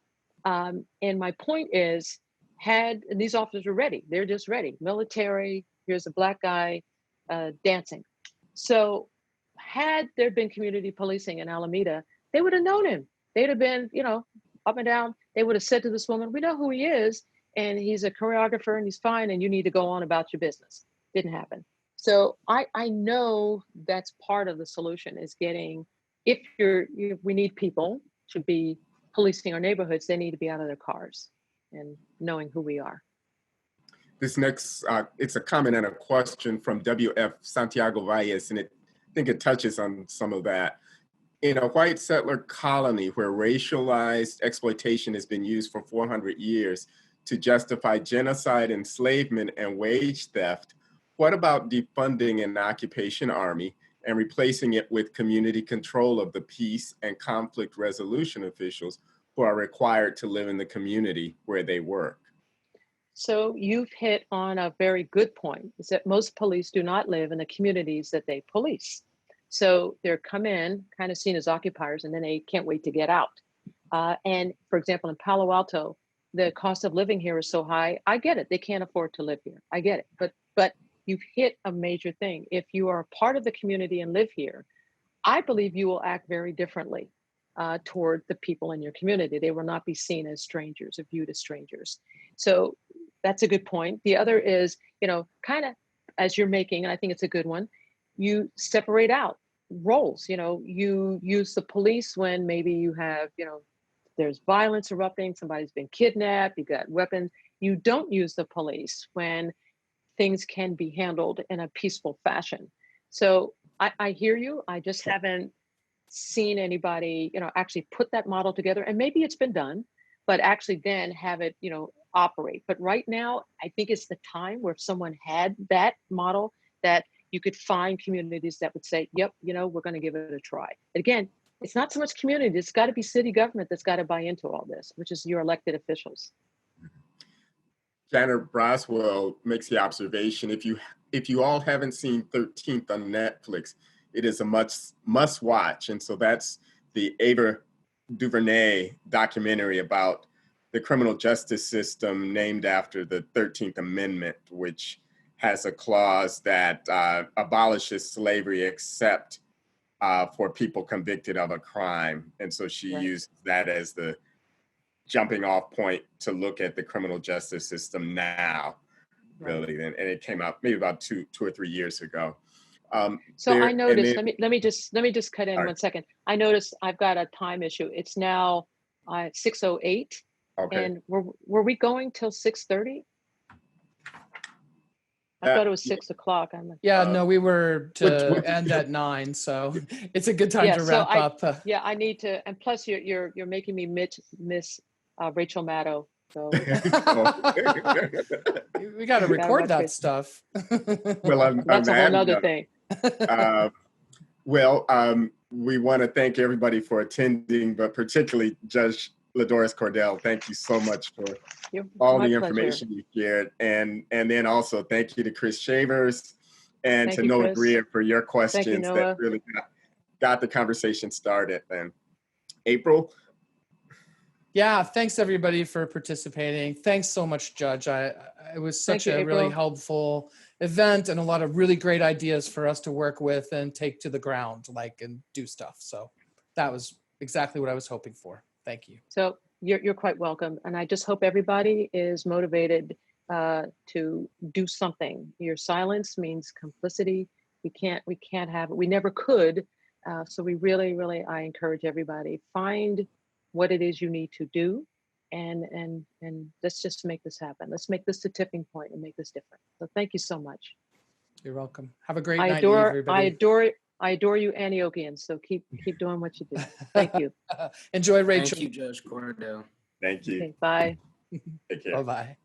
And my point is, and these officers were ready. They're just ready. Military, here's a Black guy dancing. So had there been community policing in Alameda, they would have known him. They'd have been, up and down. They would have said to this woman, we know who he is, and he's a choreographer and he's fine, and you need to go on about your business. Didn't happen. So I know that's part of the solution is getting, we need people to be policing our neighborhoods, they need to be out of their cars and knowing who we are. This next, it's a comment and a question from W.F. Santiago Valles, and I think it touches on some of that. In a white settler colony where racialized exploitation has been used for 400 years to justify genocide, enslavement, and wage theft, what about defunding an occupation army and replacing it with community control of the peace and conflict resolution officials who are required to live in the community where they work? So you've hit on a very good point, is that most police do not live in the communities that they police. So they're come in, kind of seen as occupiers, and then they can't wait to get out. And for example, in Palo Alto, the cost of living here is so high. I get it. They can't afford to live here. I get it. But you've hit a major thing. If you are a part of the community and live here, I believe you will act very differently toward the people in your community. They will not be seen as strangers or viewed as strangers. So that's a good point. The other is, kind of as you're making, and I think it's a good one, you separate out roles. You use the police when maybe you have, there's violence erupting, somebody's been kidnapped, you got weapons. You don't use the police when things can be handled in a peaceful fashion. So I hear you. I just haven't seen anybody, actually put that model together. And maybe it's been done, but actually then have it, operate. But right now, I think it's the time where if someone had that model, that you could find communities that would say, yep, we're going to give it a try. And again, it's not so much community, it's got to be city government that's got to buy into all this, which is your elected officials. Janet Braswell makes the observation, if you all haven't seen 13th on Netflix, it is a must watch. And so that's the Ava DuVernay documentary about the criminal justice system named after the 13th Amendment, which has a clause that abolishes slavery except for people convicted of a crime. And so she used that as the jumping off point to look at the criminal justice system now, really. And it came out maybe about two or 3 years ago. So I noticed, let me just cut in 1 second. I noticed I've got a time issue. It's now 6:08. Okay. And were we going till 6:30? I thought it was 6 o'clock. No, we were to end at 9, so it's a good time to wrap up. I need to, and plus you're making me miss Rachel Maddow. So we got to record that stuff. Well, that's a whole other thing. We want to thank everybody for attending, but particularly Judge LaDoris Cordell, thank you so much for You're all my the pleasure. information you shared. And then also thank you to Chris Shavers and Thank to you, Noah Chris. Greer for your Thank you, questions Noah. that really got the conversation started. And April? Yeah, thanks everybody for participating. Thanks so much, Judge. It was Thank such you, a really April. helpful event and a lot of really great ideas for us to work with and take to the ground, like, and do stuff. So that was exactly what I was hoping for. Thank you. So you're quite welcome. And I just hope everybody is motivated to do something. Your silence means complicity. We can't have it. We never could. So we really, I encourage everybody, find what it is you need to do, and let's just make this happen. Let's make this the tipping point and make this different. So thank you so much. You're welcome. Have a great I night, adore everybody. I adore you, Antiochians. So keep doing what you do. Thank you. Enjoy Rachel. Thank you, Judge Cordell. Thank you. Okay, bye. Take care. Bye-bye.